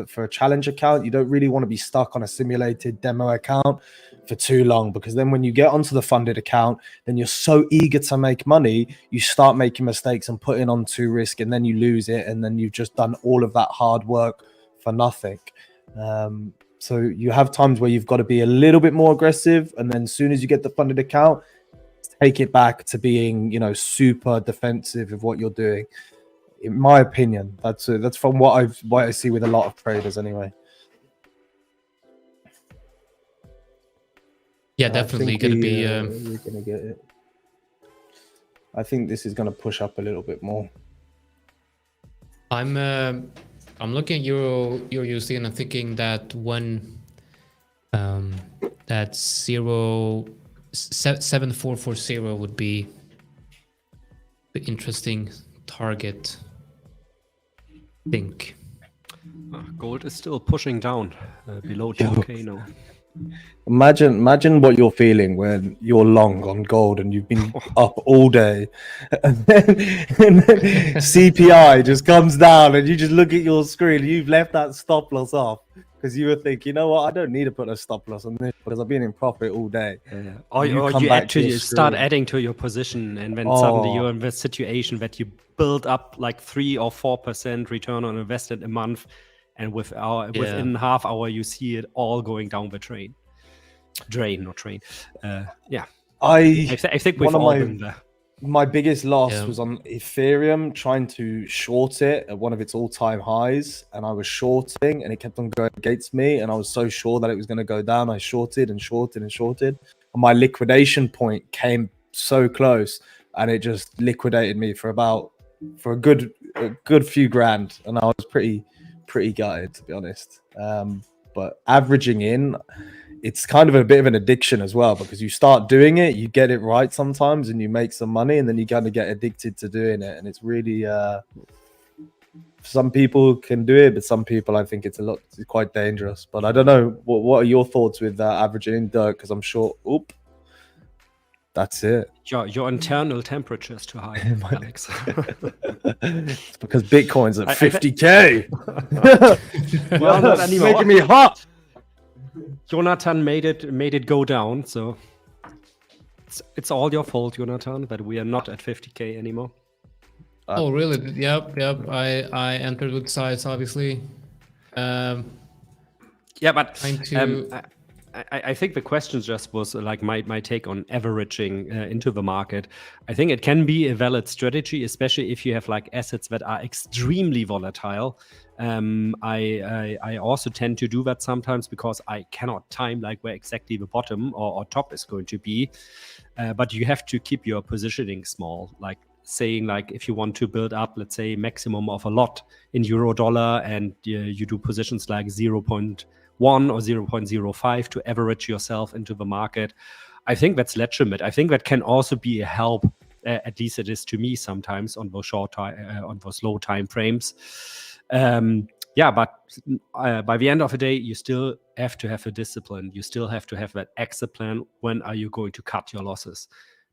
for a challenge account, you don't really want to be stuck on a simulated demo account for too long, because then when you get onto the funded account, then you're so eager to make money, you start making mistakes and putting on too risk, and then you lose it, and then you've just done all of that hard work for nothing. So you have times where you've got to be a little bit more aggressive, and then as soon as you get the funded account, take it back to being, you know, super defensive of what you're doing. In my opinion, that's from what I see with a lot of traders anyway. Yeah, definitely gonna be. We're gonna get it. I think this is gonna push up a little bit more. I'm looking at Euro USD and I'm thinking that that 7440 would be the interesting target. I think. Gold is still pushing down below 2K now. Imagine what you're feeling when you're long on gold and you've been up all day, and then CPI just comes down and you just look at your screen. You've left that stop loss off because you were thinking, you know what, I don't need to put a stop loss on this because I've been in profit all day. Or you start adding to your position, and when suddenly you're in the situation that you build up like 3 or 4% return on invested a month, and within half hour you see it all going down the drain. I think we've all been there. My biggest loss was on Ethereum, trying to short it at one of its all-time highs, and I was shorting and it kept on going against me, and I was so sure that it was going to go down. I shorted and shorted and shorted, and my liquidation point came so close, and it just liquidated me for a good few grand, and I was pretty gutted, to be honest. But averaging in, it's kind of a bit of an addiction as well, because you start doing it, you get it right sometimes, and you make some money, and then you kind of get addicted to doing it. And it's really, some people can do it, but some people, I think it's quite dangerous. But I don't know. What are your thoughts with averaging in, Dirk? Because I'm sure, that's it. Your internal temperature is too high, Alex. It's because Bitcoin's at 50K. Well, not anymore. Making me hot. Jonathan made it go down, so it's all your fault, Jonathan, that we are not at 50K anymore. Oh, really? Yep. I entered with size, obviously. But I think the question just was like my take on averaging into the market. I think it can be a valid strategy, especially if you have like assets that are extremely volatile. I also tend to do that sometimes because I cannot time like where exactly the bottom or top is going to be. But you have to keep your positioning small, like saying like if you want to build up, let's say, maximum of a lot in euro dollar, and you do positions like 0.1 or 0.05 to average yourself into the market. I think that's legitimate. I think that can also be a help, at least it is to me sometimes on those on those low time frames. But by the end of the day, you still have to have a discipline. You still have to have that exit plan. When are you going to cut your losses?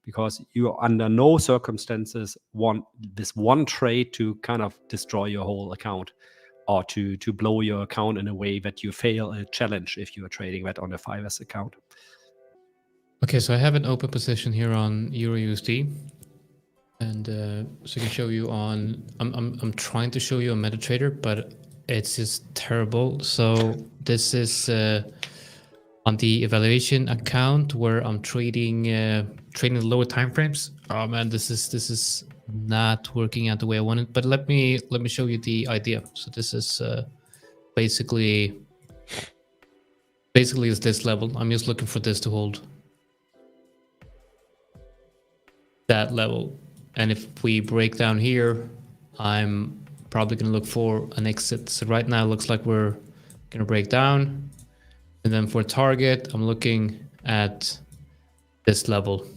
Because you are under no circumstances want this one trade to kind of destroy your whole account, or to blow your account in a way that you fail a challenge if you are trading that on a 5ers account. Okay, so I have an open position here on Euro USD, and so I can show you on. I'm trying to show you a MetaTrader, but it's just terrible. So this is on the evaluation account where I'm trading the lower time frames. Oh man, this is not working out the way I wanted. But let me show you the idea. So this is basically is this level. I'm just looking for this to hold that level, and if we break down here, I'm probably going to look for an exit. So right now it looks like we're going to break down, and then for target I'm looking at this level.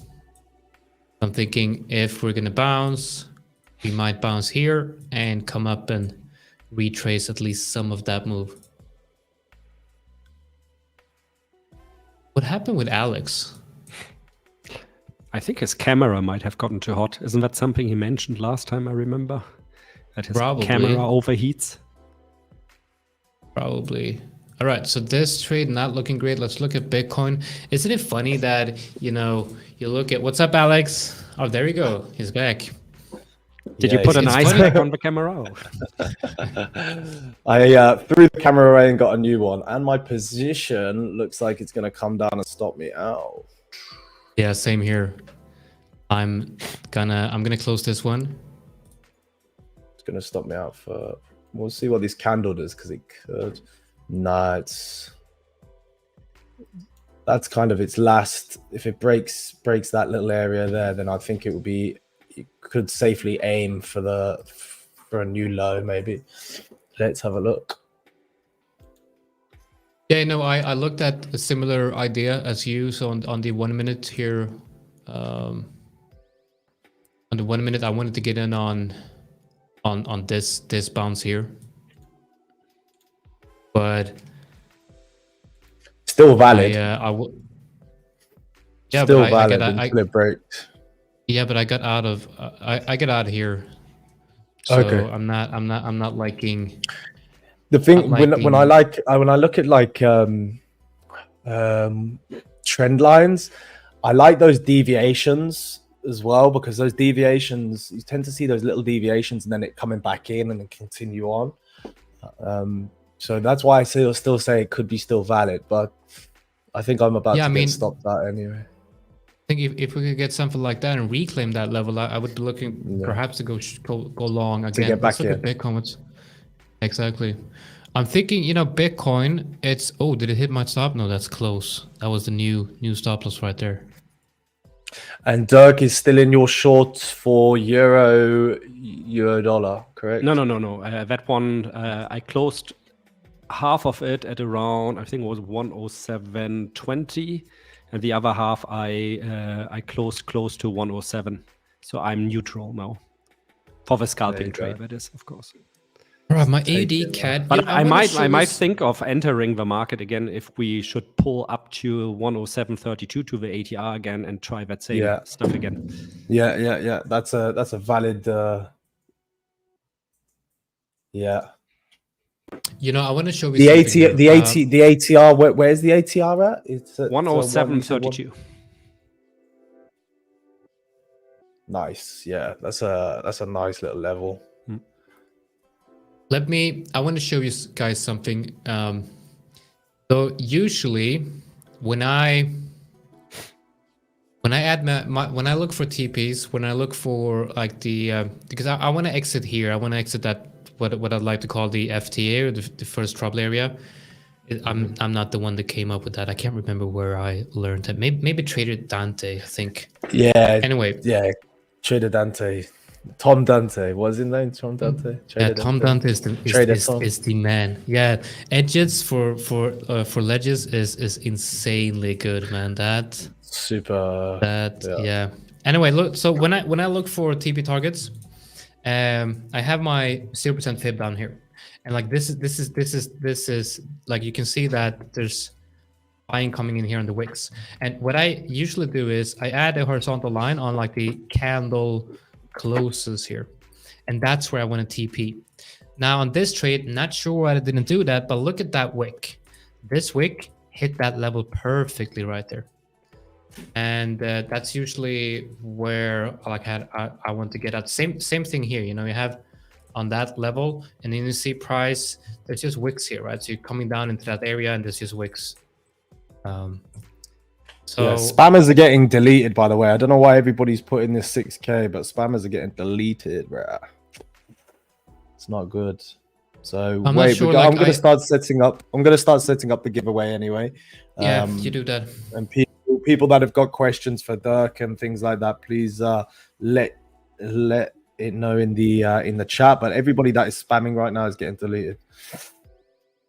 I'm thinking if we're going to bounce, we might bounce here and come up and retrace at least some of that move. What happened with Alex? I think his camera might have gotten too hot. Isn't that something he mentioned last time? I remember that his camera overheats. Probably. All right, so this trade not looking great. Let's look at Bitcoin. Isn't it funny that, you look at, what's up, Alex? Oh, there you go. He's back. Did you Yeah, put an it's ice funny. pack on the camera? I threw the camera away and got a new one, and my position looks like it's going to come down and stop me out. Yeah, same here. I'm gonna close this one. It's going to stop me out for. We'll see what this candle does because it could. Nah, that's kind of its last. If it breaks that little area there, then I think it would be. You could safely aim for a new low, maybe. Let's have a look. Yeah, no, I looked at a similar idea as you. So on the 1 minute here, on the 1 minute, I wanted to get in on this bounce here, but Still valid. Yeah, Still but valid until it breaks. Yeah, but I got out of I got out here, so Okay. I'm not liking. The thing Not when I look at like trend lines, I like those deviations as well, because those deviations, you tend to see those little deviations and then it coming back in and then continue on. So that's why I still say it could be still valid, but I think I'm about to get stopped out anyway. I think if we could get something like that and reclaim that level, I would be looking perhaps to go long again. To get back Let's look at Bitcoin. Exactly. I'm thinking, Bitcoin, it's, did it hit my stop? No, that's close. That was the new stop loss right there. And Dirk is still in your short for euro dollar, correct? No. That one, I closed half of it at around, I think it was 107.20, and the other half I closed close to 107. So I'm neutral now for the scalping trade. That is, of course. Right, my AD cat. But I might think of entering the market again if we should pull up to 107.32 to the ATR again and try that same stuff again. Yeah. That's a valid. Yeah. I want to show you the ATR. Where's the ATR at? It's at 107.32. Nice. Yeah, that's a nice little level. I want to show you guys something. So usually when I add when I look for TPs, when I look for like because I want to exit here, I want to exit that what I'd like to call the FTA, or the first trouble area. I'm not the one that came up with that. I can't remember where I learned it. Maybe Trader Dante, I think. Yeah. Anyway. Yeah, Trader Dante. Tom Dante, what's his name? Tom Dante. Tom Dante is the man. Yeah, edges for ledges is insanely good, man. Yeah. Anyway, look. So when I look for TP targets, I have my 0% fib down here, and like this is like, you can see that there's buying coming in here on the wicks. And what I usually do is I add a horizontal line on like the candle closes here, and that's where I want to TP. Now on this trade, not sure why I didn't do that, but look at that wick. This wick hit that level perfectly right there, and that's usually where I want to get at. Same thing here. You have on that level, and then you see price. There's just wicks here, right? So you're coming down into that area, and there's just wicks. Spammers are getting deleted, by the way. I don't know why everybody's putting this 6K, but spammers are getting deleted, bruh. It's not good. So I'm going to start setting up. I'm going to start setting up the giveaway anyway. Yeah, you do that. And people that have got questions for Dirk and things like that, please let it know in the chat. But everybody that is spamming right now is getting deleted.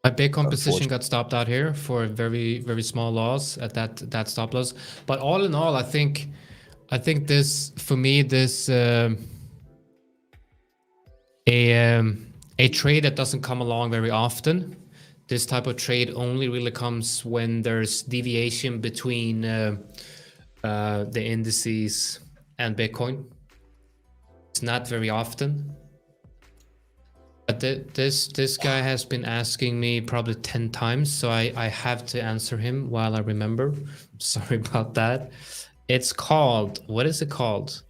My Bitcoin position got stopped out here for a very, very small loss at that stop loss. But all in all, I think this, for me, this a trade that doesn't come along very often. This type of trade only really comes when there's deviation between the indices and Bitcoin. It's not very often. But this guy has been asking me probably 10 times, so I have to answer him while I remember. Sorry about that. It's called, what is it called?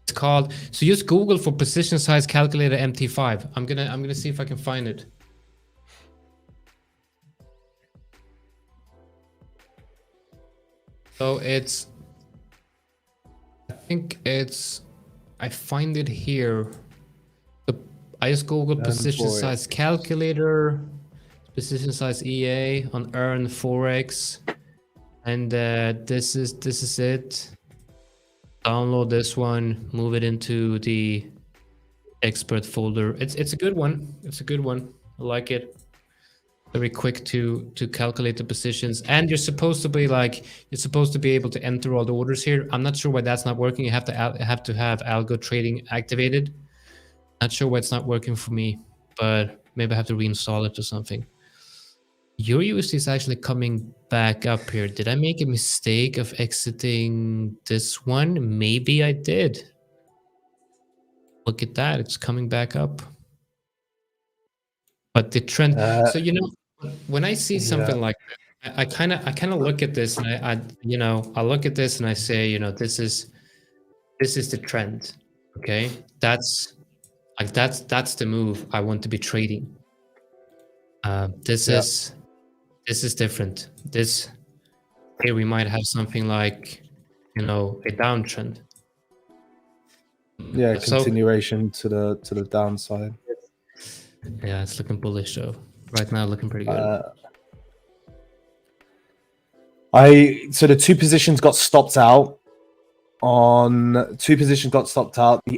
It's called. So just Google for position size calculator MT5. I'm gonna see if I can find it. So it's. I think it's. I find it here. I just Googled position size calculator, position size EA on Earn Forex, and this is it. Download this one, move it into the expert folder. It's a good one. It's a good one. I like it. Very quick to calculate the positions, and you're supposed to be able to enter all the orders here. I'm not sure why that's not working. You have to have algo trading activated. Not sure why it's not working for me, but maybe I have to reinstall it or something. Your USD is actually coming back up here. Did I make a mistake of exiting this one? Maybe I did. Look at that. It's coming back up. But the trend, so when I see something like that, I kind of look at this and I look at this and I say, this is the trend. Okay? That's the move I want to be trading. This is different. This here we might have something like a downtrend. Yeah, continuation to the downside. Yeah, it's looking bullish though. Right now, looking pretty good. So the two positions got stopped out. The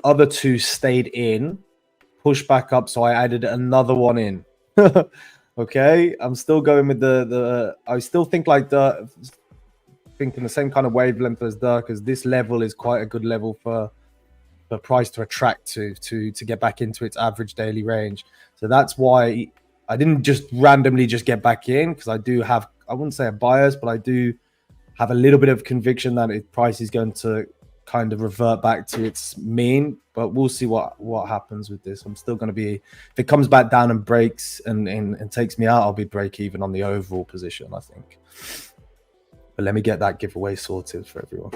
other two stayed in, pushed back up. So I added another one in. Okay, I'm still going with the. I still think thinking the same kind of wavelength as Dirk, as this level is quite a good level for the price to attract to get back into its average daily range. So that's why I didn't just randomly just get back in, because I do have, I wouldn't say a bias, but I do have a little bit of conviction that its price is going to kind of revert back to its mean. But we'll see what happens with this. I'm still going to be, if it comes back down and breaks and takes me out, I'll be break even on the overall position, I think. But let me get that giveaway sorted for everyone.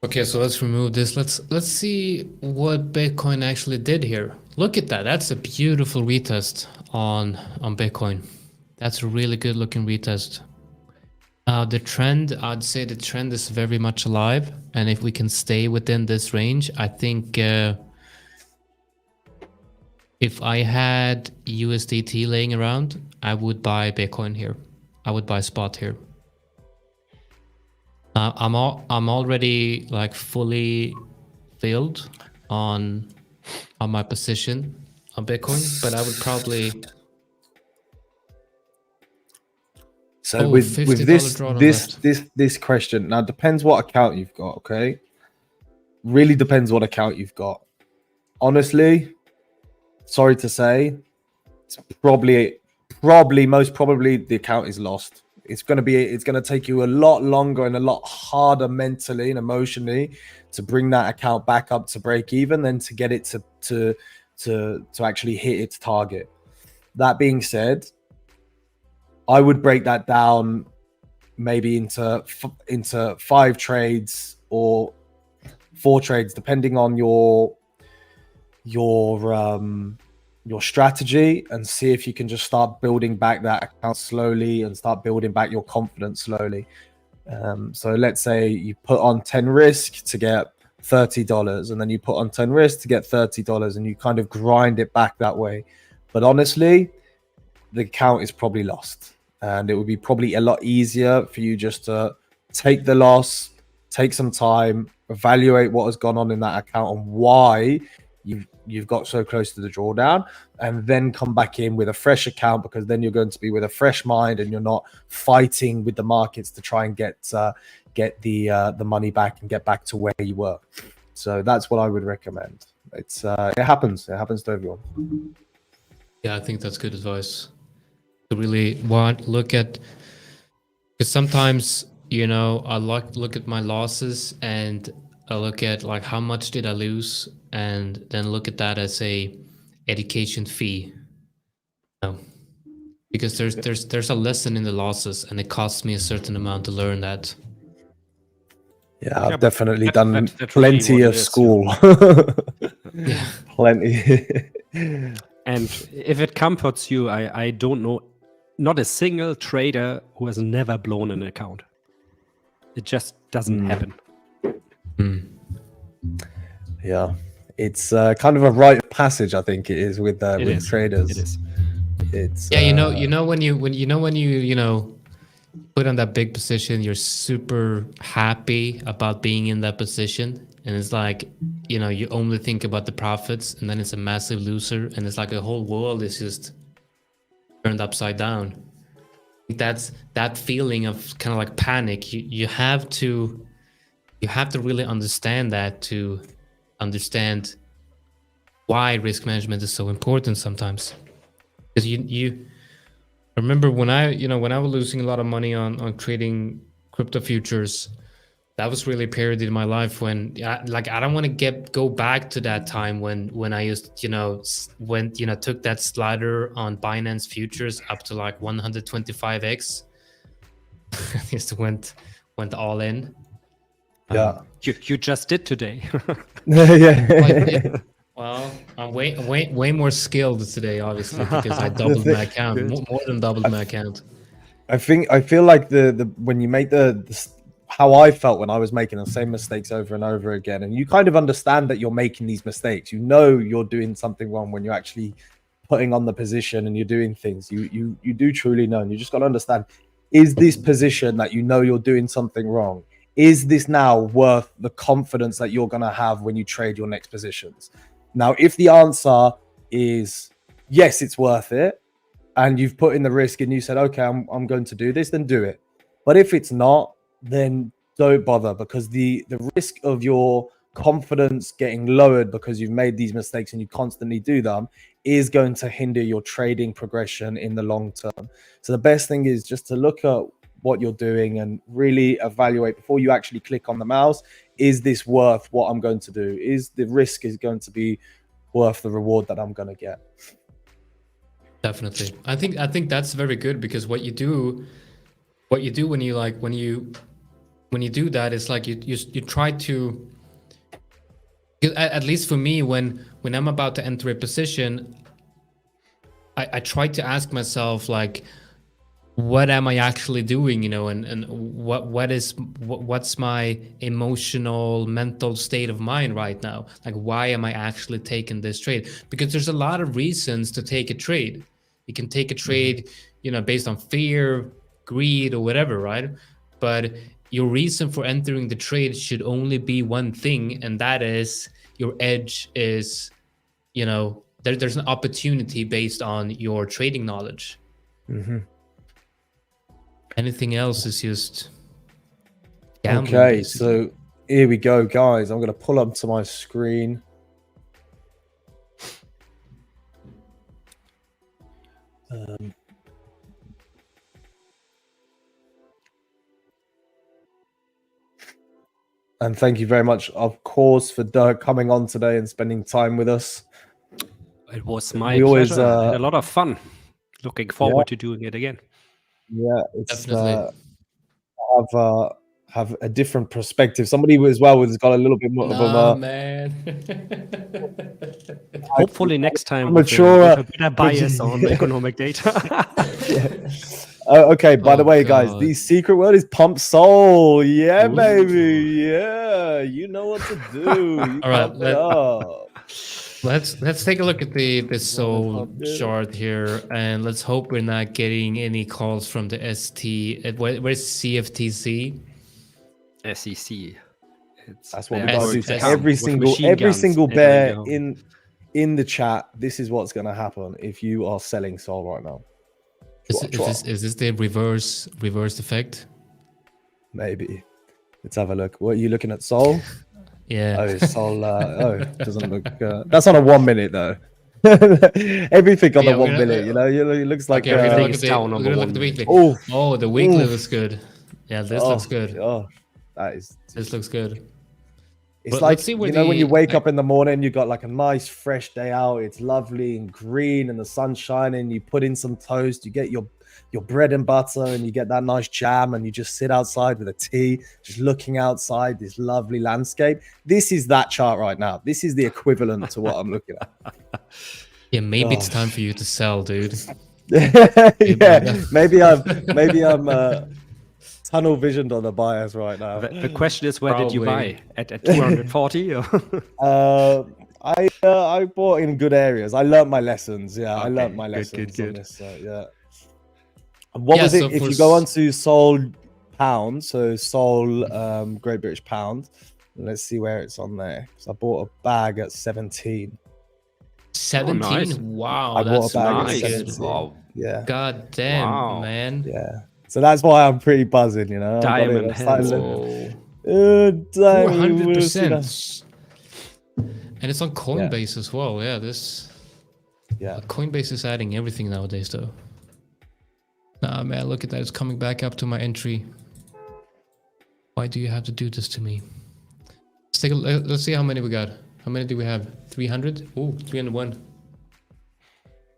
Okay, so let's remove this. Let's see what Bitcoin actually did here. Look at that. That's a beautiful retest on Bitcoin. That's a really good looking retest. The trend, I'd say the trend is very much alive. And if we can stay within this range, I think if I had USDT laying around, I would buy Bitcoin here. I would buy spot here. I'm already like fully filled on my position on Bitcoin, but I would probably. So with this question, now depends what account you've got. Okay, really depends what account you've got. Honestly, sorry to say, it's probably most probably the account is lost. It's going to take you a lot longer and a lot harder mentally and emotionally to bring that account back up to break even than to get it to actually hit its target. That being said, I would break that down maybe into 5 trades or 4 trades, depending on your strategy, and see if you can just start building back that account slowly and start building back your confidence slowly. So let's say you put on 10 risk to get $30, and then you put on 10 risk to get $30, and you kind of grind it back that way. But honestly, the account is probably lost, and it would be probably a lot easier for you just to take the loss, take some time, evaluate what has gone on in that account and why you've got so close to the drawdown, and then come back in with a fresh account, because then you're going to be with a fresh mind and you're not fighting with the markets to try and get the money back and get back to where you were. So that's what I would recommend. It happens to everyone. Yeah, I think that's good advice. To really look at, because sometimes I look at my losses and I look at like how much did I lose, and then look at that as a education fee. because there's a lesson in the losses, and it costs me a certain amount to learn that. Yeah, Yeah, I've but definitely that- done that's really plenty what it of is, school. Yeah. Plenty. And if it comforts you, I don't know not a single trader who has never blown an account. It just doesn't happen. Yeah, it's kind of a rite of passage, I think it is with It with is. traders. It is. It's Yeah, you know when you put on that big position, you're super happy about being in that position, and it's like, you only think about the profits, and then it's a massive loser, and it's like a whole world is just turned upside down. That's that feeling of kind of like panic. You have to really understand that to understand why risk management is so important sometimes. Because you remember when I was losing a lot of money on trading crypto futures, that was really a period in my life when I don't want to go back to that time when I used took that slider on Binance futures up to like 125x. I just went all in. yeah. You just did today. Yeah. Well, I'm way more skilled today, obviously, because I doubled my account, more than doubled my account. I feel like the when you make the how I felt when I was making the same mistakes over and over again, and you kind of understand that you're making these mistakes. You know you're doing something wrong when you're actually putting on the position and you're doing things. You do truly know, and you just got to understand: is this position that you know you're doing something wrong? Is this now worth the confidence that you're gonna have when you trade your next positions? Now, if the answer is yes, it's worth it, and you've put in the risk and you said, okay, I'm going to do this, then do it. But if it's not, then don't bother, because the risk of your confidence getting lowered because you've made these mistakes and you constantly do them is going to hinder your trading progression in the long term. So the best thing is just to look at what you're doing and really evaluate before you actually click on the mouse. Is this worth what I'm going to do? Is the risk is going to be worth the reward that I'm going to get? Definitely. I think that's very good, because what you do when you do that is like you try to, at least for me, when I'm about to enter a position, I try to ask myself, like, what am I actually doing, and what's my emotional, mental state of mind right now? Like, why am I actually taking this trade? Because there's a lot of reasons to take a trade. You can take a trade, based on fear, greed, or whatever, right? But your reason for entering the trade should only be one thing, and that is your edge is, there's an opportunity based on your trading knowledge. Mm-hmm. Anything else is just gambling. Okay, basically. so here we go, guys. I'm going to pull up to my screen. And thank you very much, of course, for Dirk coming on today and spending time with us. It was my We always, pleasure. I had a lot of fun. Looking forward to doing it again. Yeah, it's Definitely. have a different perspective. Somebody as well who's got a little bit more of a man. Hopefully next time mature, with a better bias on economic data. okay, by the way, guys, God. the secret word is pump soul. Yeah, baby. Yeah, you know what to do. You All right, pump it up. let's take a look at the soul chart here, and let's hope we're not getting any calls from the ST. Where's CFTC? SEC. That's what we gotta do to come every with single machine guns. There we bear go. in the chat. This is what's gonna happen if you are selling soul right now. Is this the reverse effect? Maybe. Let's have a look. What are you looking at, soul? Yeah. Oh, soul. Doesn't look. That's on a 1 minute though. Everything on the 1 minute. It looks like. Okay, we're gonna look at the weekly. Oh, the weekly looks good. Yeah, this looks good. Oh, This looks good. It's But like, let's see where when you the- wake up in the morning, you got like a nice fresh day out. It's lovely and green and the sun's shining. You put in some toast, you get your bread and butter, and you get that nice jam, and you just sit outside with a tea, just looking outside this lovely landscape. This is that chart right now. This is the equivalent to what I'm looking at. Yeah, maybe it's Oh. time for you to sell, dude. Yeah, maybe I'm tunnel visioned on the buyers right now. The question is, where did you Probably. buy? At 240? I bought in good areas. I learned my lessons. Yeah, I learned Okay, my good, lessons good. on this. Yeah. And what Yeah, was it? so If for you go onto Sol Pound, so Sol Great British Pound, let's see where it's on there. Because I bought a bag at 17. 17. nice. Wow, I bought that's a bag nice. at really 17. good. Wow. Yeah, God damn, Wow. man. yeah. So that's why I'm pretty buzzing. I've got it. Diamond I'm starting to hands. look- diamond, we'll see that. 400%. And it's on Coinbase as well. Yeah, Yeah. Coinbase is adding everything nowadays, though. Nah, man, look at that. It's coming back up to my entry. Why do you have to do this to me? Let's see how many we got. How many do we have? 300? Oh, 301.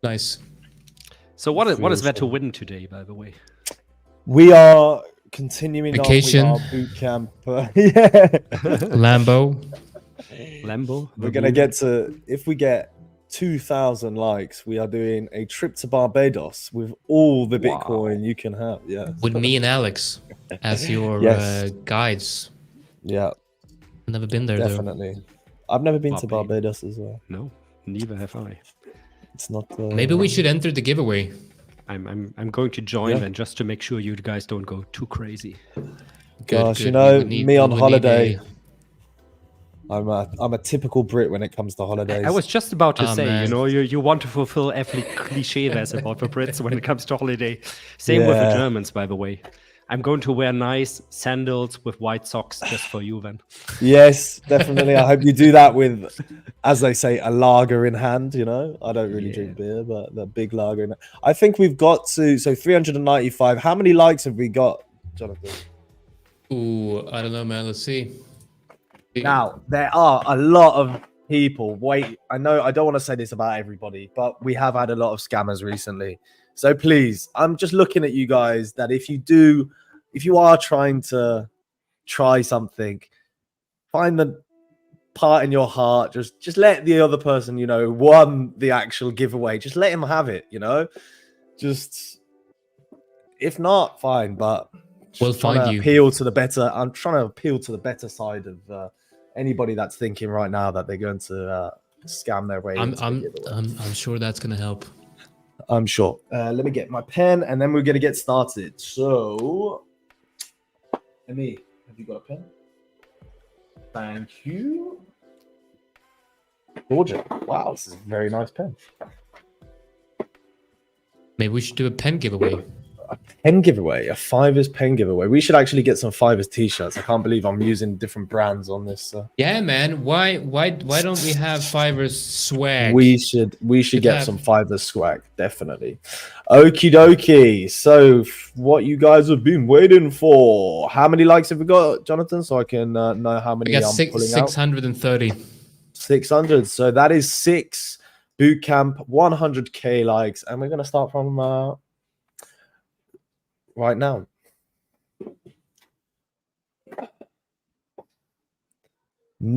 Nice. So what is there to win today, by the way? We are continuing Vacation. on with our boot camp. Yeah. Lambo. Lambo? We're going to get to, if we get 2,000 likes, we are doing a trip to Barbados with all the Wow. Bitcoin you can have. Yeah. With me and Alex as your Yes. guides. Yeah, Never been there, definitely. I've never been to Bobby. Barbados as well. No, neither have I. It's not. though. Maybe we should enter the giveaway. I'm going to join Yeah. then just to make sure you guys don't go too crazy. Gosh, good. me We on need holiday. a- I'm a typical Brit when it comes to holidays. I was just about to Ah, say, man. you want to fulfill every cliche there's about the Brits when it comes to holiday. Same with the Yeah. Germans, by the way. I'm going to wear nice sandals with white socks just for you then. Yes, definitely. I hope you do that with, as they say, a lager in hand. I don't really drink beer, but the big lager in hand. I think we've got to 395. How many likes have we got, Jonathan? Ooh, I don't know, man. Let's see. Now, there are a lot of people. Wait, I know I don't want to say this about everybody, but we have had a lot of scammers recently. So please, I'm just looking at you guys that if you are trying to try something, find the part in your heart. Just let the other person, won the actual giveaway. Just let him have it, Just, if not, fine, but We'll trying find to you. appeal to the better. I'm trying to appeal to the better side of anybody that's thinking right now that they're going to scam their way into the giveaway. I'm sure that's gonna help. I'm sure. Let me get my pen, and then we're going to get started. So, Emmy, have you got a pen? Thank you. Gorgeous. Wow, this is a very nice pen. Maybe we should do a pen giveaway. A pen giveaway, a 5ers pen giveaway. We should actually get some 5ers t-shirts. I can't believe I'm using different brands on this. Yeah, man. Why don't we have 5ers swag? We should get have- some 5ers swag, definitely. Okie dokie. So, what you guys have been waiting for? How many likes have we got, Jonathan? So I can know how We many got I'm pulling out. 630. 600. So that is 6 bootcamp, 100k likes, and we're gonna start from right now.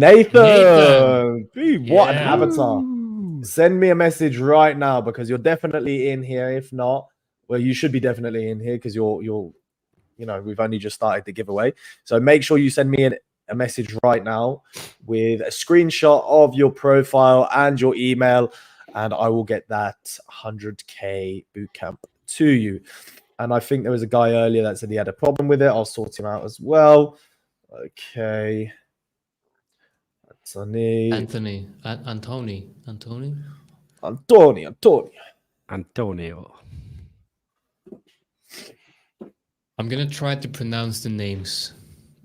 Nathan. Dude, what an Yeah. avatar. Send me a message right now because you're definitely in here. If not, well, you should be definitely in here because you're we've only just started the giveaway. So make sure you send me a message right now with a screenshot of your profile and your email, and I will get that 100k bootcamp to you. And I think there was a guy earlier that said he had a problem with it. I'll sort him out as well. Okay. Anthony. Antonio. I'm gonna try to pronounce the names,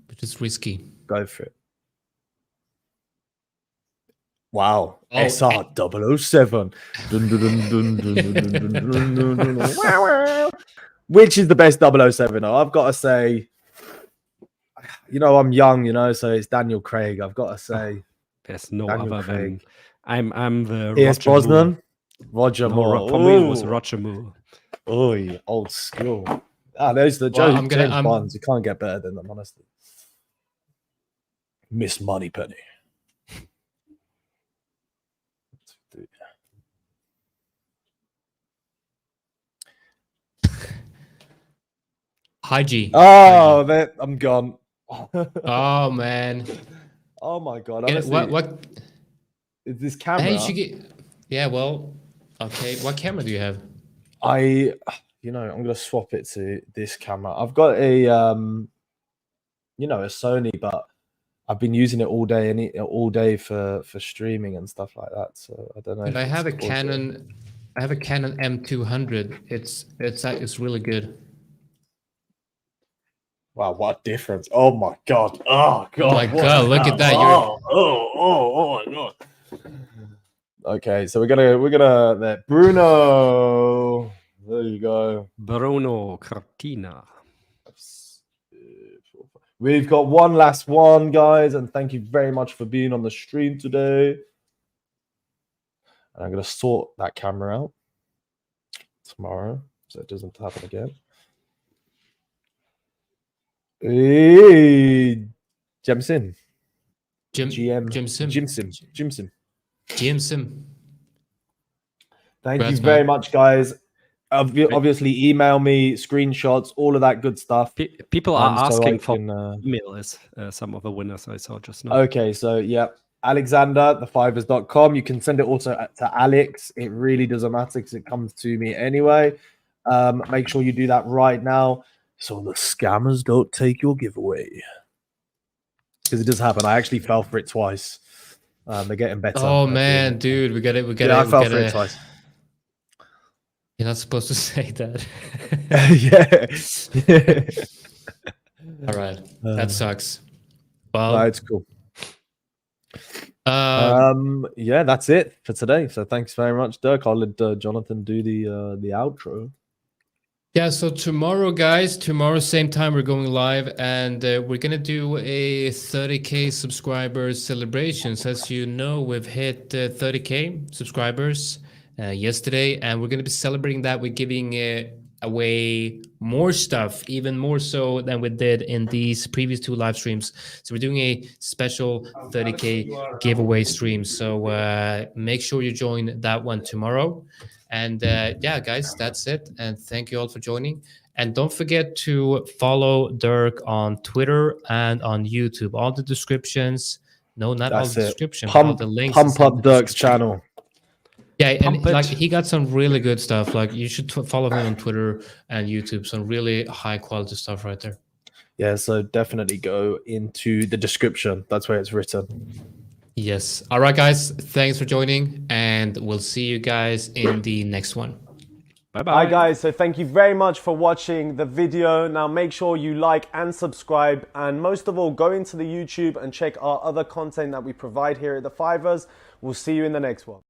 which is risky. Go for it. Wow. Oh, SR007. Dun, dun, dun, dun, dun, dun, dun, dun, dun, dun, dun. Wow, wow. Which is the best 007? I've got to say, I you know, I'm young, you know, so it's Daniel Craig. I've got to say, There's no Daniel other Craig. than I'm the Pierce Roger Moore. Brosnan, Roger No, Moore. for me it was Roger Moore. Oh, old school. There's the Well, James Bonds. You can't get better than them, honestly. Miss Moneypenny. Hi G. Oh, I'm gone. Oh man. Oh my god. Yeah, Honestly, what? is this Hey, camera? you should get. Yeah, well, okay. What camera do you have? You know, I'm gonna swap it to this camera. I've got a you know, a Sony, but I've been using it all day for streaming and stuff like that. So I don't know. And I have a Canon. I have a Canon M200. It's really good. Wow, what a difference! Oh my god! Oh god! Oh my god! Look at that! Oh my god! Okay, so we're gonna there. Bruno. There you go. Bruno Cortina. We've got one last one, guys, and thank you very much for being on the stream today. And I'm gonna sort that camera out tomorrow so it doesn't happen again. Hey, Jemsim. Jimsim. Thank you very much, guys. Obviously, email me screenshots, all of that good stuff. People are asking for email is some of the winners I saw just now. Okay, so yeah, Alexander, the5ers.com. You can send it also to Alex. It really doesn't matter because it comes to me anyway. Make sure you do that right now so the scammers don't take your giveaway. Because it does happen. I actually fell for it twice. They're getting better. Oh man, dude, we got it. Yeah, I fell for it twice. You're not supposed to say that. Yeah. All right, that sucks. Well, no, it's cool. Yeah, that's it for today. So thanks very much, Dirk. I'll let Jonathan do the outro. Yeah, so tomorrow, guys, same time, we're going live, and we're gonna do a 30K subscribers celebrations. As you know, we've hit 30K subscribers yesterday, and we're gonna be celebrating that with giving away more stuff, even more so than we did in these previous 2 live streams. So we're doing a special 30K giveaway stream. So make sure you join that one tomorrow. And yeah, guys, that's it. And thank you all for joining. And don't forget to follow Dirk on Twitter and on YouTube. All the descriptions. No, not all the descriptions. All the links. Pump up Dirk's channel. Yeah, and like he got some really good stuff. Like you should follow him on Twitter and YouTube. Some really high quality stuff right there. Yeah, so definitely go into the description. That's where it's written. Yes. All right, guys. Thanks for joining, and we'll see you guys in the next one. Bye-bye. Hi, guys. So thank you very much for watching the video. Now, make sure you like and subscribe. And most of all, go into the YouTube and check our other content that we provide here at The 5ers. We'll see you in the next one.